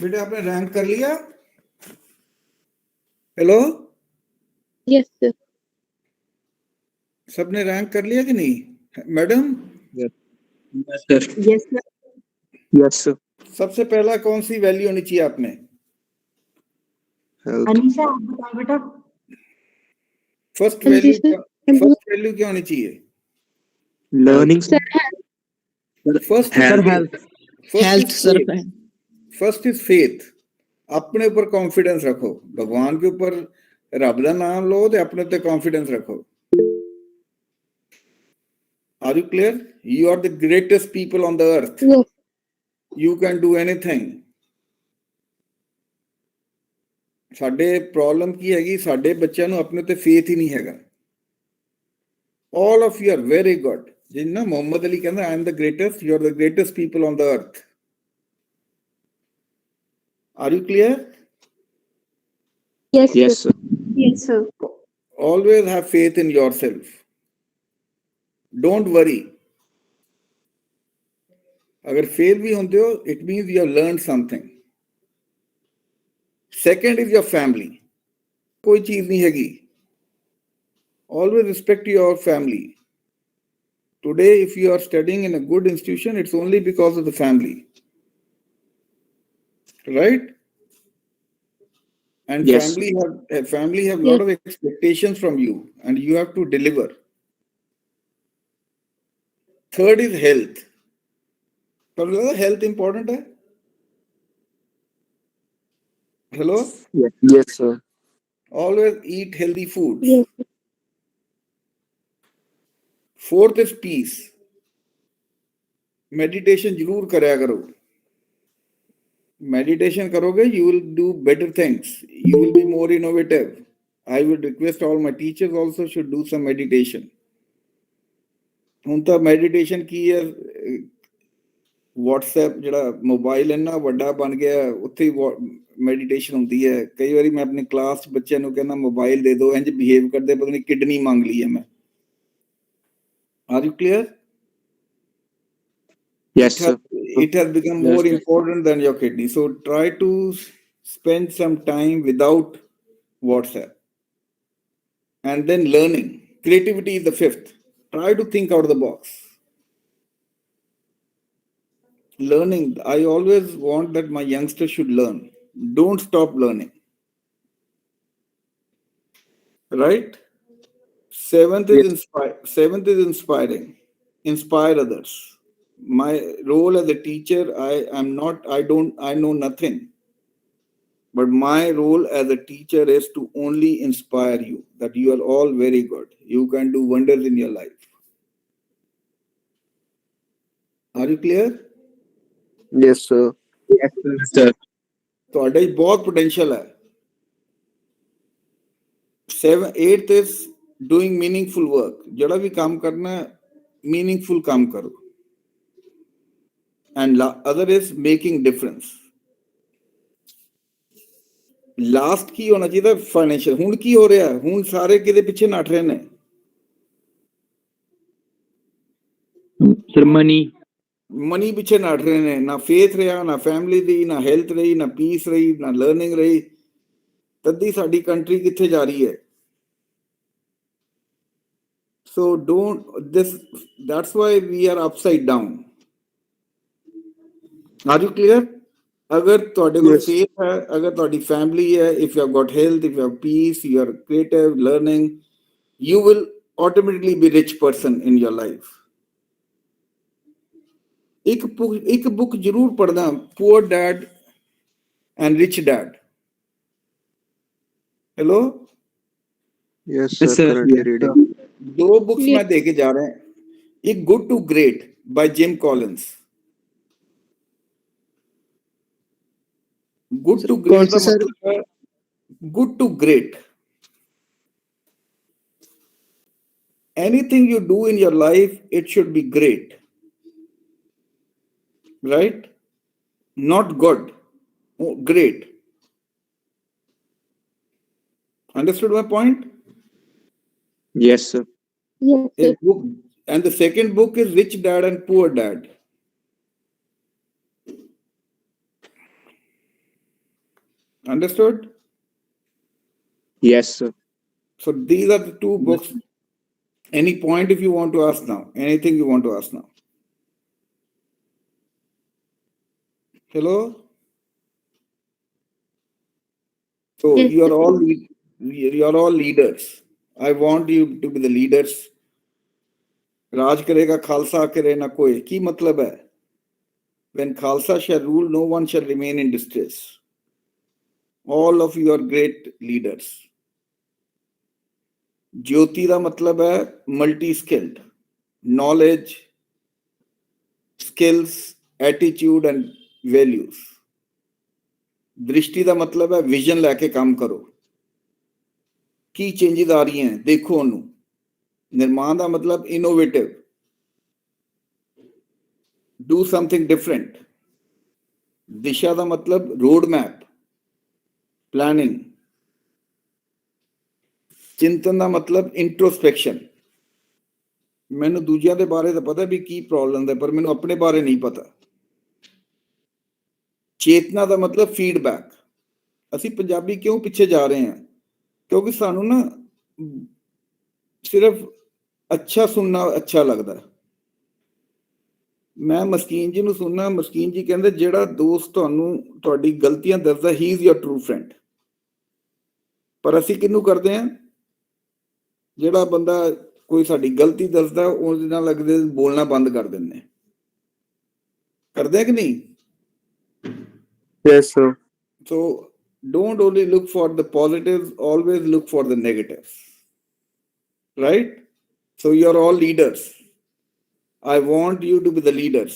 बेटे आपने रैंक कर लिया? Hello, Yes, sir. सबने रैंक कर लिया कि नहीं? Madam, Yes, sir. Yes, sir. Yes, sir. सबसे पहला कौन सी वैल्यू होनी चाहिए आप में? Health. अनीशा आप बताओ बेटा। First Healthy, value sir. First value क्या होनी चाहिए? Learning. Sir, first Sir, health, health sir पे फर्स्ट इज फेथ। अपने ऊपर कॉन्फिडेंस रखो, भगवान के ऊपर रब का नाम लो ते अपने ऊपर कॉन्फिडेंस रखो। Are you clear? You are the greatest people on the earth, yes, you can do anything. ਸਾਡੇ ਪ੍ਰੋਬਲਮ ਕੀ ਹੈਗੀ, ਸਾਡੇ ਬੱਚਿਆਂ ਨੂੰ ਆਪਣੇ ਉੱਤੇ ਫੇਥ ਹੀ ਨਹੀਂ ਹੈਗਾ। all of you are very good। ਜਿੰਨਾ ਮੁਹੰਮਦ ਅਲੀ ਕਹਿੰਦਾ, I am the greatest, you are the greatest people on the earth। are you clear? yes, Yes, sir. sir. Yes, sir. always have faith in yourself, don't worry। अगर fail भी होते हो, it means you have learned something। second is your family। कोई चीज नहीं हैगी, always respect your family। today if you are studying in a good institution, it's only because of the family, right? and Yes. family have a lot of expectations from you and you have to deliver। third is health। पर health important है? hello, Yes. Yes, sir. always eat healthy foods। Yes, fourth is peace। meditation जरूर करया करो। meditation करोगे, you will do better things, you will be more innovative। I would request all my teachers also should do some meditation। ਹੁਣ ਤਾਂ meditation ਕੀ ਹੈ, WhatsApp ਜਿਹੜਾ mobile ਇੰਨਾ ਵੱਡਾ ਬਣ ਗਿਆ, ਉੱਥੇ ਮੈਡੀਟੇਸ਼ਨ ਹੁੰਦੀ ਹੈ। ਕਈ ਵਾਰੀ ਮੈਂ ਆਪਣੀ ਕਲਾਸ 'ਚ ਬੱਚਿਆਂ ਨੂੰ ਕਹਿੰਦਾ ਮੋਬਾਈਲ ਦੇ ਦਿਓ, ਇੰਜ ਬਿਹੇਵ ਕਰਦੇ ਪਤਾ ਨਹੀਂ ਕਿਡਨੀ ਮੰਗ ਲਈ ਹੈ ਮੈਂ। R you clear? Yes, sir. It has become more important than your kidney, so try to spend some time without WhatsApp। and then learning, creativity is the fifth। try to think out of the box। learning, I always want that my youngsters should learn, don't stop learning, right? seventh is inspiring, inspire others। my role as a teacher, I know nothing, but my role as a teacher is to only inspire you that you are all very good, you can do wonders in your life। are you clear? Yes, sir. Yes, sir. ਤੁਹਾਡੇ 'ਚ ਬਹੁਤ potential ਹੈ। 8th is doing meaningful work। ਜਿਹੜਾ ਵੀ ਕੰਮ ਕਰਨਾ, meaningful ਕੰਮ ਕਰੋ। and other is making difference। Last ਕੀ ਹੋਣਾ ਚਾਹੀਦਾ? ਫਾਈਨੈਂਸ਼ੀਅਲ। ਹੁਣ ਕੀ ਹੋ ਰਿਹਾ? ਹੁਣ ਸਾਰੇ ਕਿਹਦੇ ਪਿੱਛੇ ਨੱਠ ਰਹੇ ਨੇ? Sir, money. ਮਨੀ ਪਿੱਛੇ ਨੱਠ ਰਹੇ ਨੇ। ਨਾ ਫੇਥ ਰਿਹਾ, ਨਾ ਫੈਮਿਲੀ ਦੀ, ਨਾ ਹੈਲਥ ਰਹੀ, ਨਾ ਪੀਸ ਰਹੀ, ਨਾ ਲਰਨਿੰਗ ਰਹੀ। ਤੱਦੀ ਸਾਡੀ ਕੰਟਰੀ ਕਿੱਥੇ ਜਾ ਰਹੀ ਹੈ? so that's why we are upside down। are you clear? अगर ਤੁਹਾਡੇ ਕੋਲ faith ਹੈ, ਅਗਰ ਤੁਹਾਡੀ family ਹੈ, if you have got health, if you have peace, you are creative, learning, you will automatically be rich person in your life। ਇੱਕ book ਜ਼ਰੂਰ ਪੜ੍ਹਨਾ, Poor Dad and Rich Dad। hello, Yes, sir. Yes, sir. Currently Yes, reading. sir. दो books मैं दे के जा रहा हूँ। एक Good to Great by Jim Collins। Good to Great का मतलब है good to great। anything you do in your life, it should be great, right? not good, great। understood my point? Yes, sir. yes, sir. A book, and the second book is Rich Dad and Poor Dad। Understood? Yes, sir. So these are the two books. Any point if you want to ask now? Anything you want to ask now? Hello? So Yes, you're sir. all leaders. I want you to be the leaders. राज करेगा खालसा करे ना कोई की मतलब है when Khalsa shall rule no one shall remain in distress. All of you are great leaders. ज्योति का मतलब है multi skilled knowledge skills attitude and values दृष्टि का मतलब है विजन लैके काम करो की चेंजेस आ रही हैं देखो उन्होंने निर्माण का मतलब इनोवेटिव डू समथिंग डिफरेंट दिशा का मतलब रोड मैप प्लानिंग चिंतन का मतलब इंट्रोस्पेक्शन मैनू दूजिया के बारे तो पता भी की प्रॉब्लम है पर मैनू अपने बारे नहीं पता चेतना का मतलब फीडबैक ਅਸੀਂ ਪੰਜਾਬੀ क्यों पिछे जा रहे हैं क्योंकि सानू ना सिर्फ अच्छा सुनना अच्छा लगता मैं मस्कीन जी ਨੂੰ सुनना मस्कीन जी कहते ਜਿਹੜਾ ਦੋਸਤ ਤੁਹਾਨੂੰ ਤੁਹਾਡੀ ਗਲਤੀਆਂ ਦੱਸਦਾ ਹੀ ਇਜ਼ योर ट्रू फ्रेंड ਪਰ ਅਸੀਂ ਕਿਹਨੂੰ ਕਰਦੇ ਹਾਂ ਜਿਹੜਾ ਬੰਦਾ ਕੋਈ ਸਾਡੀ ਗਲਤੀ ਦੱਸਦਾ ਉਹਦੇ ਨਾਲ ਲੱਗਦੇ ਬੋਲਣਾ ਬੰਦ ਕਰ ਦਿੰਦੇ ਕਰਦੇ ਕਿ ਨਹੀਂ Yes, sir. so don't only look for the positives always look for the negatives right so you're all leaders I want you to be the leaders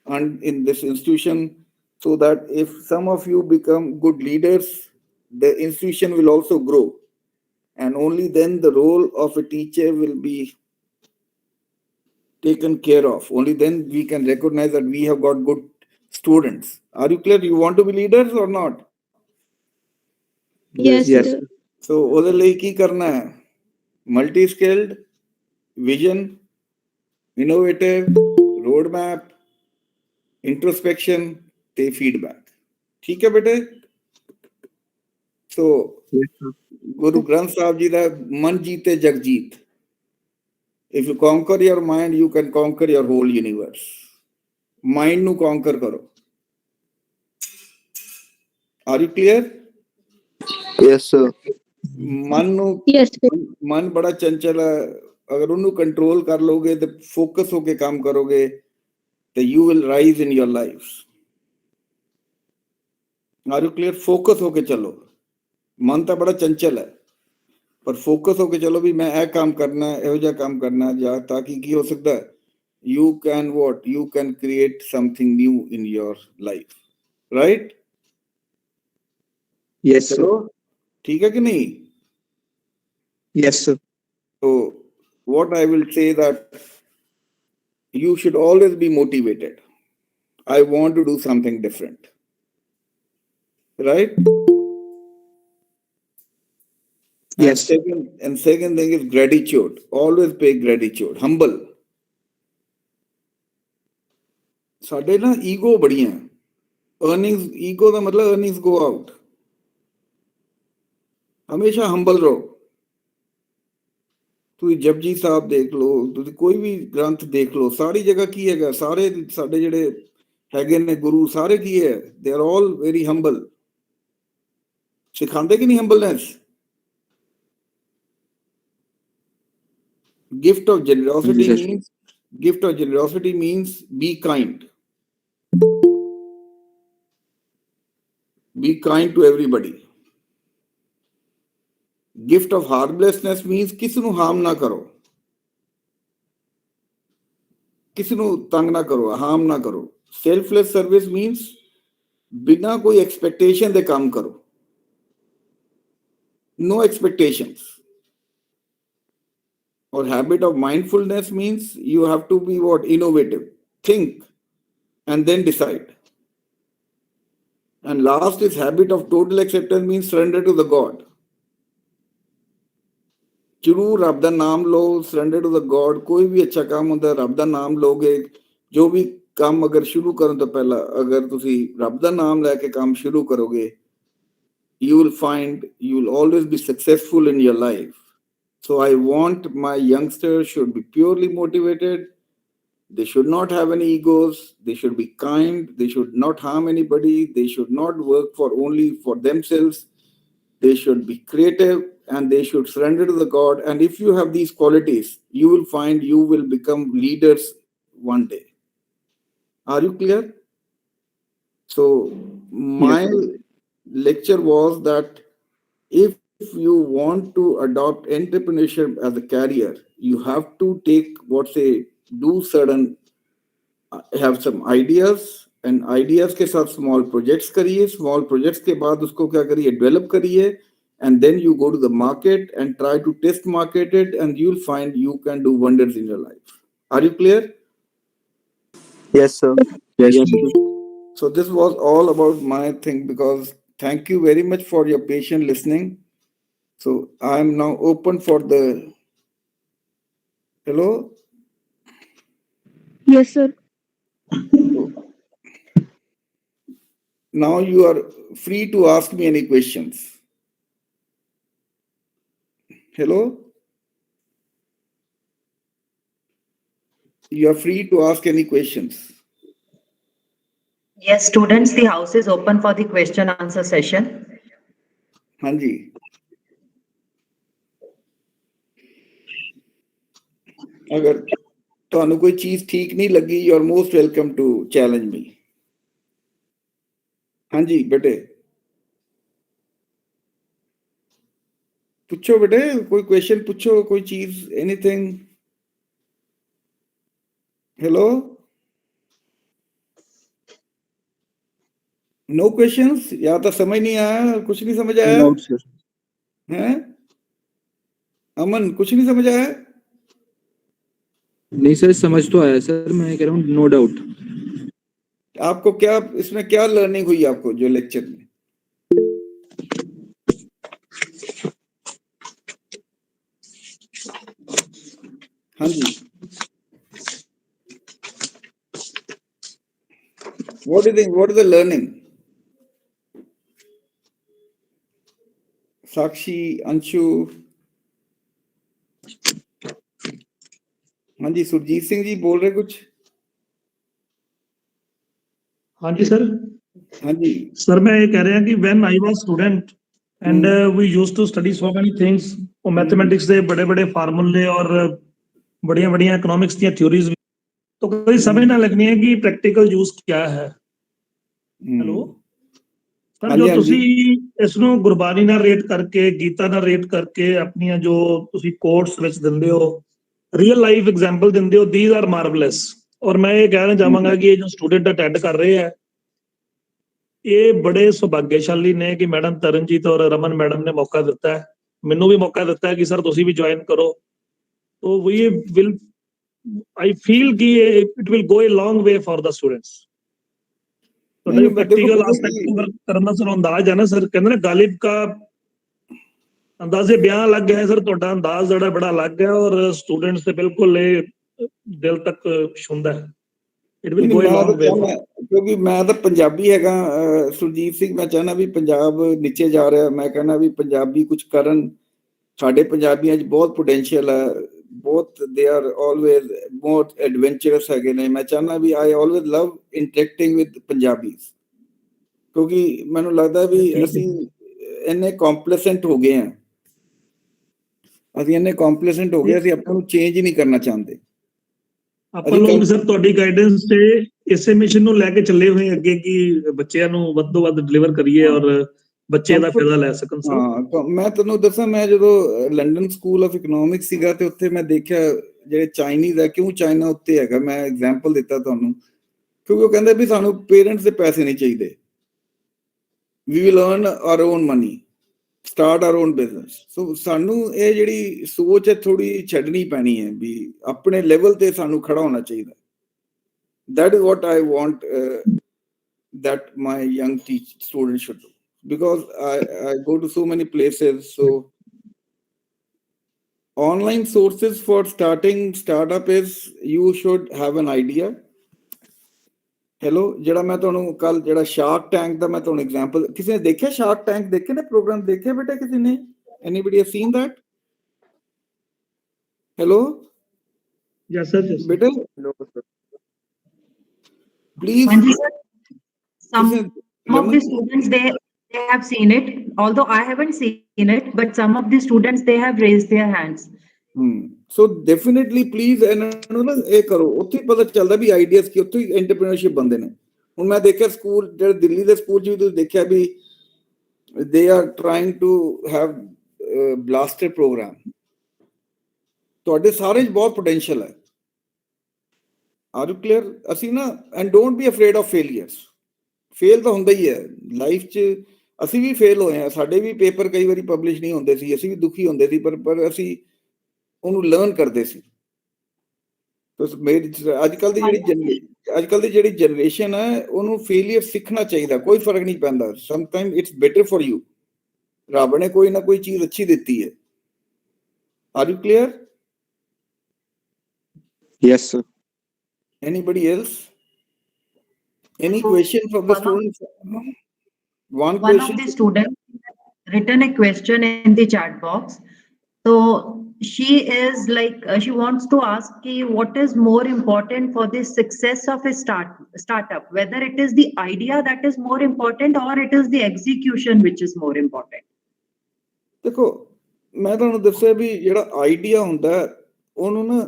and in this institution so that if some of you become good leaders the institution will also grow and only then the role of a teacher will be taken care of only then we can recognize that we have got good students are you clear you want to be leaders or not Yes, Yes, sir. sir. so ਉਹਦੇ ਲਈ ਕੀ ਕਰਨਾ ਹੈ multi skilled vision innovative road map introspection ਤੇ feedback ਠੀਕ ਹੈ ਬੇਟੇ ਸੋ Yes, sir. Guru Granth Sahib ji ਦਾ ਮਨ ਜੀਤੇ Jagjit if you conquer your mind you can conquer your whole universe mind ਨੂੰ conquer ਕਰੋ are you clear Yes, sir. ਮਨ ਨੂੰ Yes, sir. ਮਨ ਬੜਾ ਚੰਚਲ ਹੈ ਅਗਰ ਉਹਨੂੰ ਕੰਟਰੋਲ ਕਰ ਲੋਗੇ ਤੇ ਫੋਕਸ ਹੋ ਕੇ ਕੰਮ ਕਰੋਗੇ ਤੇ you will rise in your lives are you clear focus ਹੋ ਕੇ ਚੱਲੋ ਮਨ ਤਾਂ ਬੜਾ ਚੰਚਲ ਹੈ ਪਰ ਫੋਕਸ ਹੋ ਕੇ ਚਲੋ ਵੀ ਮੈਂ ਇਹ ਕੰਮ ਕਰਨਾ ਹੈ ਇਹੋ ਜਿਹਾ ਕੰਮ ਕਰਨਾ ਹੈ ਜਾਂ ਤਾਂ ਕਿ ਕੀ ਹੋ ਸਕਦਾ ਹੈ you can create something new in your life right Yes, sir. ਚਲੋ ਠੀਕ ਹੈ ਕਿ ਨਹੀਂ Yes, sir. so what I will say that you should always be motivated I want to do something different right Yes. and second thing is gratitude always pay gratitude humble ਸਾਡੇ ਨਾ ego ਬੜੀਆਂ earnings ego ਦਾ ਮਤਲਬ earnings go out ਹਮੇਸ਼ਾ humble ਰਹੋ ਤੁਸੀਂ ਜਪਜੀ ਸਾਹਿਬ ਦੇਖ ਲਓ ਤੁਸੀਂ ਕੋਈ ਵੀ ਗ੍ਰੰਥ ਦੇਖ ਲਓ ਸਾਰੀ ਜਗ੍ਹਾ ਕੀ ਹੈਗਾ ਸਾਰੇ ਸਾਡੇ ਜਿਹੜੇ ਹੈਗੇ ਨੇ ਗੁਰੂ ਸਾਰੇ ਕੀ ਹੈ they are all very humble ਸਿਖਾਉਂਦੇ ਕਿ ਨਹੀਂ humbleness gift of generosity Yes. means be kind to everybody gift of harmlessness means किसी ਨੂੰ harm ਨਾ ਕਰੋ ਕਿਸੇ ਨੂੰ ਤੰਗ ਨਾ ਕਰੋ harm ਨਾ ਕਰੋ selfless service means ਬਿਨਾ ਕੋਈ expectation ਦੇ ਕੰਮ ਕਰੋ no expectations or habit of mindfulness means you have to be what innovative think and then decide and last is habit of total acceptance means surrender to the god ਜ਼ਰੂਰ ਰੱਬ ਦਾ ਨਾਮ ਲਓ surrender to the God ਕੋਈ ਵੀ ਅੱਛਾ ਕੰਮ ਹੁੰਦਾ ਰੱਬ ਦਾ ਨਾਮ ਲਓਗੇ ਜੋ ਵੀ ਕੰਮ ਅਗਰ ਸ਼ੁਰੂ ਕਰਨ ਤੋਂ ਪਹਿਲਾਂ ਅਗਰ ਤੁਸੀਂ ਰੱਬ ਦਾ ਨਾਮ ਲੈ ਕੇ ਕੰਮ ਸ਼ੁਰੂ ਕਰੋਗੇ you will find you will always be successful in your life. So I want my youngsters should be purely motivated. They should not have any egos. They should be kind. They should not harm anybody. They should not work for only for themselves. They should be creative and they should surrender to the God. And if you have these qualities, you will find you will become leaders one day. Are you clear? So my lecture was that if you want to adopt entrepreneurship as a career, you have to take do certain have some ideas and ideas के साथ small projects करिए, small projects के बाद उसको क्या करिए, develop करिए, and then you go to the market and try to test market it, and you'll find you can do wonders in your life. Are you clear? Yes, sir. Yes. So this was all about my thing, because thank you very much for your patient listening. So I'm now open for the hello. Yes, sir. Now you are free to ask me any questions. Hello. You are free to ask any questions. Yes, students, the house is open for the question answer session. हाँ जी. अगर ਤੁਹਾਨੂੰ ਕੋਈ ਚੀਜ਼ ਠੀਕ ਨਹੀਂ ਲੱਗੀ, you are most welcome to challenge me. हाँ जी बेटे. पूछो बेटे, कोई क्वेश्चन पूछो, कोई चीज, एनीथिंग. हेलो. नो क्वेश्चंस, या तो समझ नहीं आया, कुछ नहीं समझ आया. Doubt sir. हैं अमन, कुछ नहीं समझ आया. नहीं सर, समझ तो आया सर, मैं कह रहा हूँ नो डाउट. आपको क्या इसमें क्या लर्निंग हुई आपको जो लेक्चर में? हाँ जी. What do you think? What is the learning? साक्षी, अंशु. हाँ जी, सुरजीत सिंह जी बोल रहे कुछ? हाँ जी सर. हाँ जी सर मैं ये कह रहा कि when I was student and we used to study so many things, और मैथमेटिक्स ਦੇ बड़े बड़े फार्मूले और बढ़िया बढ़िया इकोनॉमिक्स ਦੀਆਂ थ्योरीज, तो कभी समझ ना लगनी है कि प्रैक्टिकल यूज क्या है. ਹੈਲੋ ਸਰ, ਜੋ ਤੁਸੀਂ ਇਸ ਨੂੰ ਗੁਰਬਾਣੀ ਨਾਲ ਰੇਟ ਕਰਕੇ, ਗੀਤਾ ਨਾਲ ਰੇਟ ਕਰਕੇ, ਆਪਣੀਆਂ ਜੋ ਤੁਸੀਂ ਕੋਰਸ ਵਿੱਚ ਦਿੰਦੇ ਹੋ, ਰੀਅਲ ਲਾਈਫ ਐਗਜ਼ਾਮਪਲ ਦਿੰਦੇ ਹੋ, these are marvelous. ਔਰ ਮੈਂ ਇਹ ਕਹਿਣਾ ਚਾਹਾਂਗਾ ਕਿ ਇਹ ਜੋ ਸਟੂਡੈਂਟ ਅਟੈਂਡ ਕਰ ਰਹੇ ਆ, ਇਹ ਬੜੇ ਸੁਭਾਗਿਆਸ਼ਾਲੀ ਨੇ ਕਿ ਮੈਡਮ ਤਰਨਜੀਤ ਔਰ ਰਮਨ ਮੈਡਮ ਨੇ ਮੌਕਾ ਦਿੱਤਾ ਹੈ, ਮੈਨੂੰ ਵੀ ਮੌਕਾ ਦਿੱਤਾ ਹੈ ਕਿ ਸਰ ਤੁਸੀਂ ਵੀ ਜੁਆਇਨ ਕਰੋ. तो we will, I feel कि it will go a long way for the students. तो जो प्रैक्टिकल एस्पेक्ट करना सर अंदाज है ना सर, कहते ना गालिब का अंदाजे बयान अलग है सर, ਤੁਹਾਡਾ ਅੰਦਾਜ਼ ਜਿਹੜਾ ਬੜਾ ਅਲੱਗ ਹੈ ਔਰ ਸਟੂਡੈਂਟਸ ਤੇ ਬਿਲਕੁਲ ਇਹ ਦਿਲ ਤੱਕ ਛੂੰਦਾ ਹੈ. It will go a long way. ਕਿਉਂਕਿ ਮੈਂ ਤਾਂ ਪੰਜਾਬੀ ਹੈਗਾ ਸੁਰਜੀਤ ਸਿੰਘ, ਮੈਂ ਚਾਹਨਾ ਵੀ ਪੰਜਾਬ ਨੀਚੇ ਜਾ ਰਿਹਾ, ਮੈਂ ਕਹਿੰਦਾ ਵੀ ਪੰਜਾਬੀ ਕੁਝ ਕਰਨ. ਸਾਡੇ ਪੰਜਾਬੀਆਂ 'ਚ ਬਹੁਤ ਪੋਟੈਂਸ਼ੀਅਲ ਹੈ, ਬਹੁਤ they are always more adventurous ਹੈਗੇ ਨੇ. ਮੈਂ ਚਾਹਨਾ ਵੀ I always love interacting with Punjabis, ਕਿਉਂਕਿ ਮੈਨੂੰ ਲੱਗਦਾ ਵੀ ਅਸੀਂ ਇੰਨੇ ਕੰਪਲੈਸੈਂਟ ਹੋ ਗਏ ਹਾਂ, ਅਸੀਂ ਇੰਨੇ ਕੰਪਲੈਸੈਂਟ ਹੋ ਗਏ, ਅਸੀਂ ਆਪਾਂ ਨੂੰ ਚੇਂਜ ਹੀ ਨਹੀਂ ਕਰਨਾ ਚਾਹੁੰਦੇ. ਆਪਾਂ ਲੋਕ ਸਰ ਤੁਹਾਡੀ ਗਾਈਡੈਂਸ ਤੇ ਇਸੇ ਮਿਸ਼ਨ ਨੂੰ ਲੈ ਕੇ ਚੱਲੇ ਹੋਏ ਅੱਗੇ ਕਿ ਬੱਚਿਆਂ ਨੂੰ ਵੱਧ ਤੋਂ ਵੱਧ ਡਿਲੀਵਰ ਕਰੀਏ ਔਰ ਬੱਚੇ ਦਾ ਫਾਇਦਾ ਲੈ ਸਕਣ ਸਰ. ਹਾਂ, ਮੈਂ ਤੁਹਾਨੂੰ ਦੱਸਾਂ, ਮੈਂ ਜਦੋਂ ਲੰਡਨ ਸਕੂਲ ਆਫ ਇਕਨੋਮਿਕਸ ਸੀਗਾ ਤੇ ਉੱਥੇ ਮੈਂ ਦੇਖਿਆ ਜਿਹੜੇ ਚਾਈਨੀਜ਼ ਹੈ, ਕਿਉਂ ਚਾਈਨਾ ਉੱਤੇ ਹੈਗਾ, ਮੈਂ ਐਗਜ਼ਾਮਪਲ ਦਿੱਤਾ ਤੁਹਾਨੂੰ, ਕਿਉਂਕਿ ਉਹ ਕਹਿੰਦੇ ਵੀ ਸਾਨੂੰ ਪੇਰੈਂਟਸ ਦੇ ਪੈਸੇ ਨਹੀਂ ਚਾਹੀਦੇ, we will earn our own money, start our own business. So ਸਾਨੂੰ ਇਹ ਜਿਹੜੀ ਸੋਚ ਹੈ ਥੋੜੀ ਛੱਡਣੀ ਪੈਣੀ ਹੈ, ਵੀ ਆਪਣੇ ਲੈਵਲ ਤੇ ਸਾਨੂੰ ਖੜਾ ਹੋਣਾ ਚਾਹੀਦਾ. That is what I want that my young students should do, because I go to so many places. So online sources for starting startup is, you should have an idea hello, ਜਿਹੜਾ ਮੈਂ ਤੁਹਾਨੂੰ ਕੱਲ ਜਿਹੜਾ shark tank ਦਾ ਮੈਂ ਤੁਹਾਨੂੰ example, ਕਿਸੇ ਨੇ ਦੇਖਿਆ ਸ਼ਾਰਕ ਟੈਂਕ? ਦੇਖੇ ਨੇ ਪ੍ਰੋਗਰਾਮ? ਦੇਖਿਆ ਬੇਟਾ ਕਿਸੇ ਨੇ? Anybody have seen that? Hello Yes, sir. Yes, sir. ਬੇਟਾ No, sir. Please, Manji sir, some ਕਿਸੇ of the students they have seen it, although I haven't seen it, but some of the students they have raised their hands. So definitely please ਇਹਨਾਂ ਨੂੰ ਨਾ ਇਹ ਕਰੋ, ਉੱਥੇ ਹੀ ਪਤਾ ਚੱਲਦਾ ਵੀ ideas ਕੀ, ਉੱਥੇ ਹੀ ਐਂਟਰਪ੍ਰੀਨਰਸ਼ਿਪ ਬੰਦੇ ਨੇ। ਹੁਣ ਮੈਂ ਦੇਖਿਆ ਸਕੂਲ, ਜਿਹੜੇ ਦਿੱਲੀ ਦੇ ਸਕੂਲ 'ਚ ਵੀ ਤੁਸੀਂ ਦੇਖਿਆ ਵੀ they are trying to have blasted program। ਤੁਹਾਡੇ ਸਾਰੇ 'ਚ ਬਹੁਤ ਪੋਟੈਂਸ਼ੀਅਲ ਹੈ। Are you clear? ਅਸੀਂ ਨਾ, and don't be afraid of failures. Fail ਤਾਂ ਹੁੰਦਾ ਹੀ ਹੈ ਲਾਈਫ 'ਚ, ਅਸੀਂ ਵੀ ਫੇਲ ਹੋਏ ਹਾਂ, ਸਾਡੇ ਵੀ ਪੇਪਰ ਕਈ ਵਾਰੀ ਪਬਲਿਸ਼ ਨਹੀਂ ਹੁੰਦੇ ਸੀ, ਅਸੀਂ ਵੀ ਦੁਖੀ ਹੁੰਦੇ ਸੀ, ਪਰ ਅਸੀਂ ਉਹਨੂੰ ਲਰਨ ਕਰਦੇ ਸੀ। ਅੱਜ ਕੱਲ੍ਹ ਦੀ ਜਿਹੜੀ ਜਨਰੇਸ਼ਨ ਹੈ, ਉਹਨੂੰ ਫੇਲੀਅਰ ਸਿੱਖਣਾ ਚਾਹੀਦਾ, ਕੋਈ ਫਰਕ ਨਹੀਂ ਪੈਂਦਾ। Sometime it's better for you. ਰੱਬ ਨੇ ਕੋਈ ਨਾ ਕੋਈ ਚੀਜ਼ ਅੱਛੀ ਦਿੱਤੀ ਹੈ। Are you clear? Yes, sir. Anybody else? Any question from the students? One One of question. the students written a question in the chat box. So she is like, she wants to ask ki what is more important for the success of a startup, whether it is the idea that is more important or it is the execution which is more important. ਦੇਖੋ, ਮੈਂ ਤੁਹਾਨੂੰ ਦੱਸਿਆ ਵੀ ਜਿਹੜਾ idea ਹੁੰਦਾ ਉਹਨੂੰ ਨਾ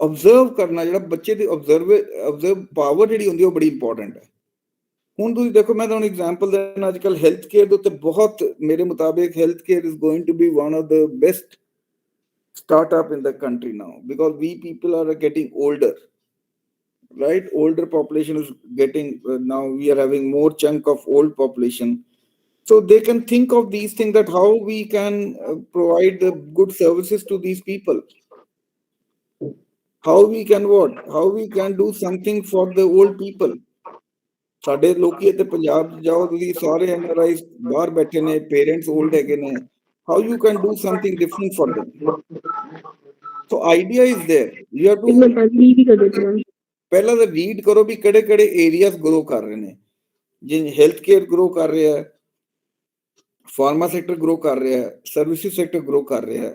observe ਕਰਨਾ, ਜਿਹੜਾ ਬੱਚੇ ਦੀ ਆਬਜ਼ਰਵ ਪਾਵਰ ਜਿਹੜੀ ਹੁੰਦੀ ਉਹ ਬੜੀ ਇੰਪੋਰਟੈਂਟ ਹੈ। ਹੁਣ ਤੁਸੀਂ ਦੇਖੋ, ਮੈਂ ਤੁਹਾਨੂੰ ਐਗਜ਼ਾਮਪਲ ਦੇਣਾ, ਅੱਜ ਕੱਲ੍ਹ ਹੈਲਥ ਕੇਅਰ ਦੇ ਉੱਤੇ ਬਹੁਤ, ਮੇਰੇ ਮੁਤਾਬਿਕ health care is going to be one of the best startup in the country now, because we people are getting older, right? Older population is getting now we are having more chunk of old population, so they can think of these things, that how we can provide the good services to these people, how we can do something for the old people। ਸਾਡੇ ਲੋਕੀ ਇੱਥੇ ਪੰਜਾਬ ਜਾਓ ਤੁਸੀਂ, ਸਾਰੇ NRIs ਬਾਹਰ ਬੈਠੇ ਨੇ, parents old ਹੈਗੇ ਨੇ, how you can do something different for them। So idea is there, you have to ਪਹਿਲਾਂ ਤਾਂ ਰੀਡ ਕਰੋ ਵੀ ਕਿਹੜੇ ਕਿਹੜੇ ਏਰੀਆਜ਼ ਗਰੋ ਕਰ ਰਹੇ ਨੇ। ਜੇ ਹੈਲਥ ਕੇਅਰ ਗਰੋ ਕਰ ਰਿਹਾ ਹੈ, ਫਾਰਮਾ ਸੈਕਟਰ ਗਰੋ ਕਰ ਰਿਹਾ ਹੈ, ਸਰਵਿਸਿਜ਼ ਸੈਕਟਰ ਗਰੋ ਕਰ ਰਿਹਾ ਹੈ,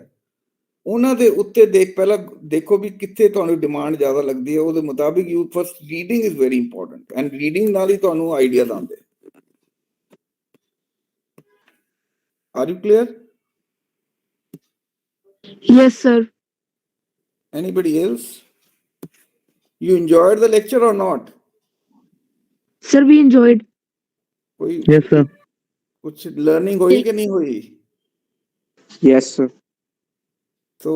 ਉਹਨਾਂ ਦੇ ਉੱਤੇ ਪਹਿਲਾਂ ਦੇਖੋ ਵੀ ਕਿੱਥੇ ਤੁਹਾਨੂੰ ਡਿਮਾਂਡ ਜ਼ਿਆਦਾ ਲੱਗਦੀ ਹੈ, ਉਹਦੇ ਮੁਤਾਬਿਕ you first reading is very important, and reading ਨਾਲ ਹੀ ਤੁਹਾਨੂੰ ਆਈਡੀਆਜ਼ ਆਉਂਦੇ। R you clear? Yes, sir. Anybody else? You enjoyed the lecture or not? Sir, we enjoyed. कोई Yes, sir. कुछ लर्निंग हुई कि नहीं हुई? Yes, sir. ਸੋ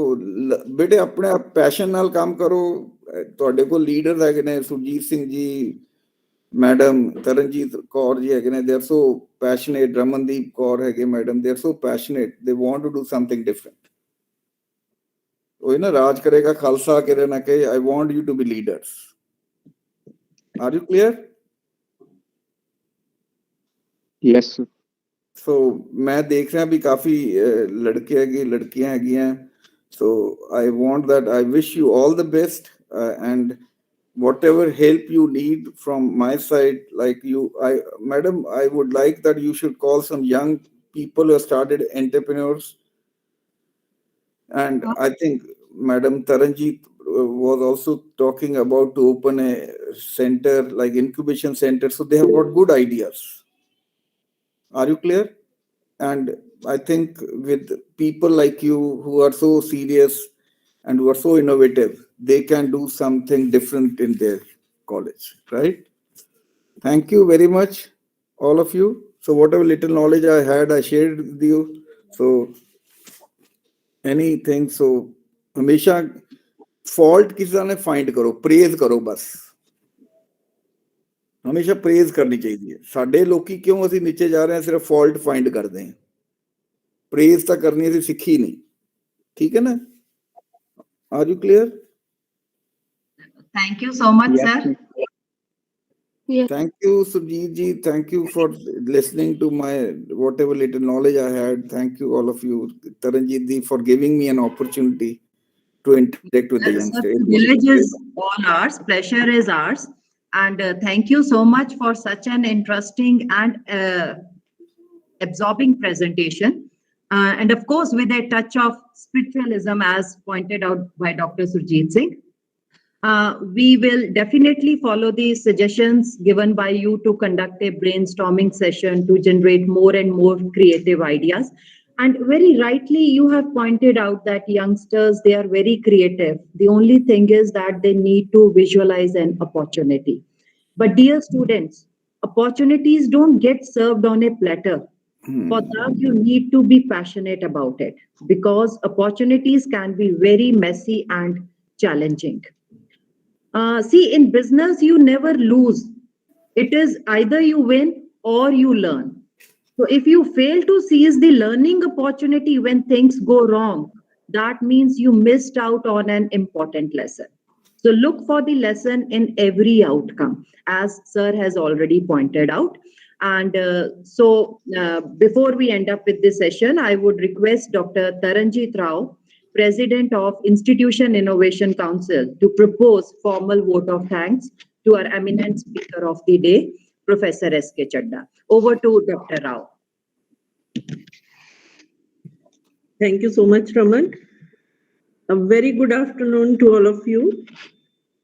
ਬੇਟੇ ਆਪਣੇ ਆਪ ਪੈਸ਼ਨ ਨਾਲ ਕੰਮ ਕਰੋ। ਤੁਹਾਡੇ ਕੋਲ ਲੀਡਰ ਹੈਗੇ ਨੇ, ਸੁਰਜੀਤ ਸਿੰਘ ਜੀ, ਮੈਡਮ ਤਰਨਜੀਤ ਕੌਰ ਜੀ ਹੈਗੇ ਨੇ, they are so passionate, Ramandeep Kaur ਹੈਗੇ madam, they are so passionate, they want to do something different. ਉਹ ਨਾ ਰਾਜ ਕਰੇਗਾ ਖਾਲਸਾ, ਕਿਰੇ ਨਾ ਕਹੇ, I want you to be leaders. Are you clear? Yes, sir. So ਮੈਂ ਦੇਖ ਰਿਹਾ ਵੀ ਕਾਫੀ ਲੜਕੇ ਹੈਗੇ, ਲੜਕੀਆਂ ਹੈਗੀਆਂ। So I want that, I wish you all the best, and whatever help you need from my side, like you, madam, I would like that you should call some young people who have started entrepreneurs. And I think Madam Taranjeet was also talking about to open a center, like incubation center. So they have got good ideas. Are you clear? And I think with people like you who are so serious and who are so innovative, they can do something different in their college, right? Thank you very much, all of you. So whatever little knowledge I had, I shared with you. So anything, so हमेशा fault किसी ने find करो, praise करो बस। हमेशा praise करनी चाहिए। साडे लोकी क्यों असी नीचे जा रहे हैं, सिर्फ fault find करते हैं, प्रेज ਤਾਂ ਕਰਨੀ ਅਸੀਂ ਸਿੱਖੀ ਨਹੀਂ। ਠੀਕ ਹੈ ਨਾ? R you clear? Thank you so much, Yes, sir. sir. Yes. Thank you, Subjeet ji. Thank you for listening to my whatever little knowledge I had. Thank you, all of you. Taranjeet ji, for giving me an opportunity to interact with the Sir, youngster. privilege is all ours, pleasure is ours. And thank you so much for such an interesting and absorbing presentation. And of course, with a touch of spiritualism, as pointed out by Dr. Surjit Singh. We will definitely follow the suggestions given by you to conduct a brainstorming session to generate more and more creative ideas. And very rightly, you have pointed out that youngsters, they are very creative. The only thing is that they need to visualize an opportunity. But dear students, opportunities don't get served on a platter. For that, you need to be passionate about it because opportunities can be very messy and challenging. See, in business, you never lose. It is either you win or you learn. So, if you fail to seize the learning opportunity when things go wrong, that means you missed out on an important lesson. So, look for the lesson in every outcome, as Sir has already pointed out. And before we end up with this session, I would request Dr. Taranjit Rao, President of Institution Innovation Council, to propose formal vote of thanks to our eminent speaker of the day, Professor S.K. Chaddha. Over to Dr. Rao. Thank you so much, Raman. A very good afternoon to all of you.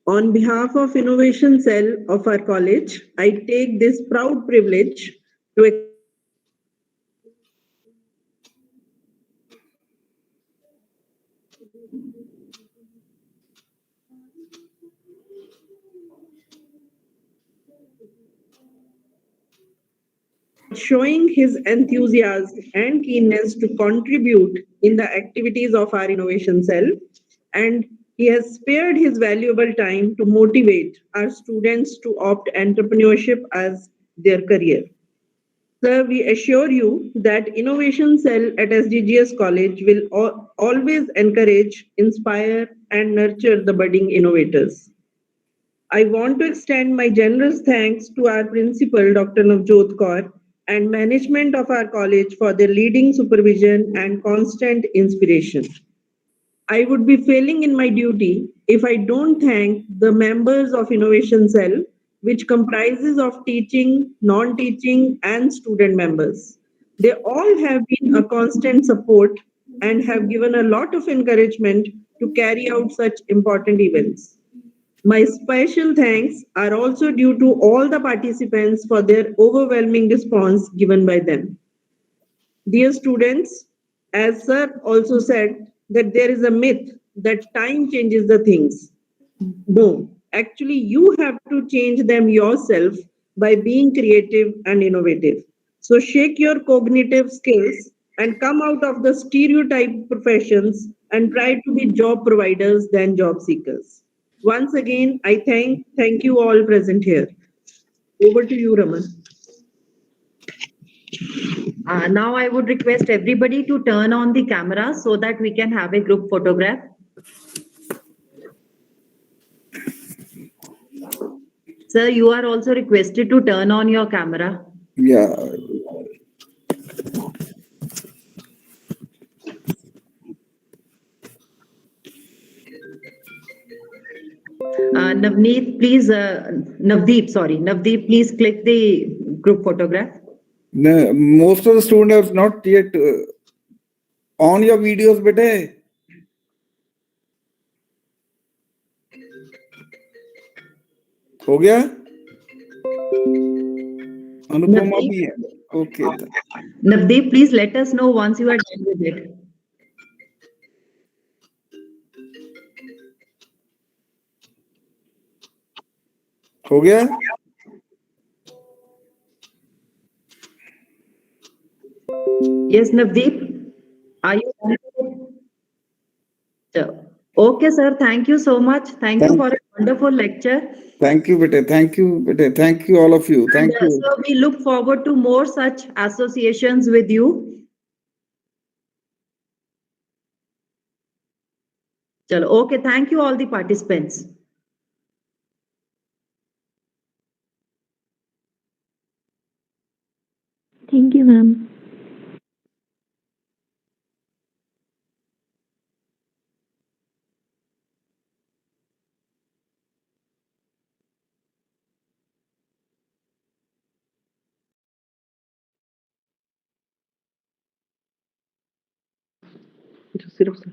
On behalf of Innovation Cell of our college, I take this proud privilege to showing his enthusiasm and keenness to contribute in the activities of our innovation cell, and he has spared his valuable time to motivate our students to opt entrepreneurship as their career. Sir, we assure you that Innovation Cell at SGGS College will always encourage, inspire, and nurture the budding innovators. I want to extend my generous thanks to our principal, Dr. Navjot Kaur, and management of our college for their leading supervision and constant inspiration. I would be failing in my duty if I don't thank the members of Innovation Cell, which comprises of teaching, non-teaching, and student members. They all have been a constant support and have given a lot of encouragement to carry out such important events. My special thanks are also due to all the participants for their overwhelming response given by them. Dear students, as Sir also said, that there is a myth that time changes the things. No, actually, you have to change them yourself by being creative and innovative. So, shake your cognitive skills and come out of the stereotype professions and try to be job providers than job seekers. Once again, I thank you all present here. Over to you, Raman. Now I would request everybody to turn on the camera so that we can have a group photograph. Sir, you are also requested to turn on your camera. Yeah. Navdeep, please click the group photograph. No, most of the students have not yet on your videos, bete. हो गया? Anupama bhi hai. Okay. Navdeep, please let us know once you are done with it. हो गया? Yes, Navdeep. Are you done with it? Okay, sir. Thank you so much. Thank you for a wonderful lecture. Thank you, bete. Thank you, bete. Thank you, all of you. Thank you. So we look forward to more such associations with you. Chalo, okay, thank you all the participants. Thank you, ma'am. सिर्फ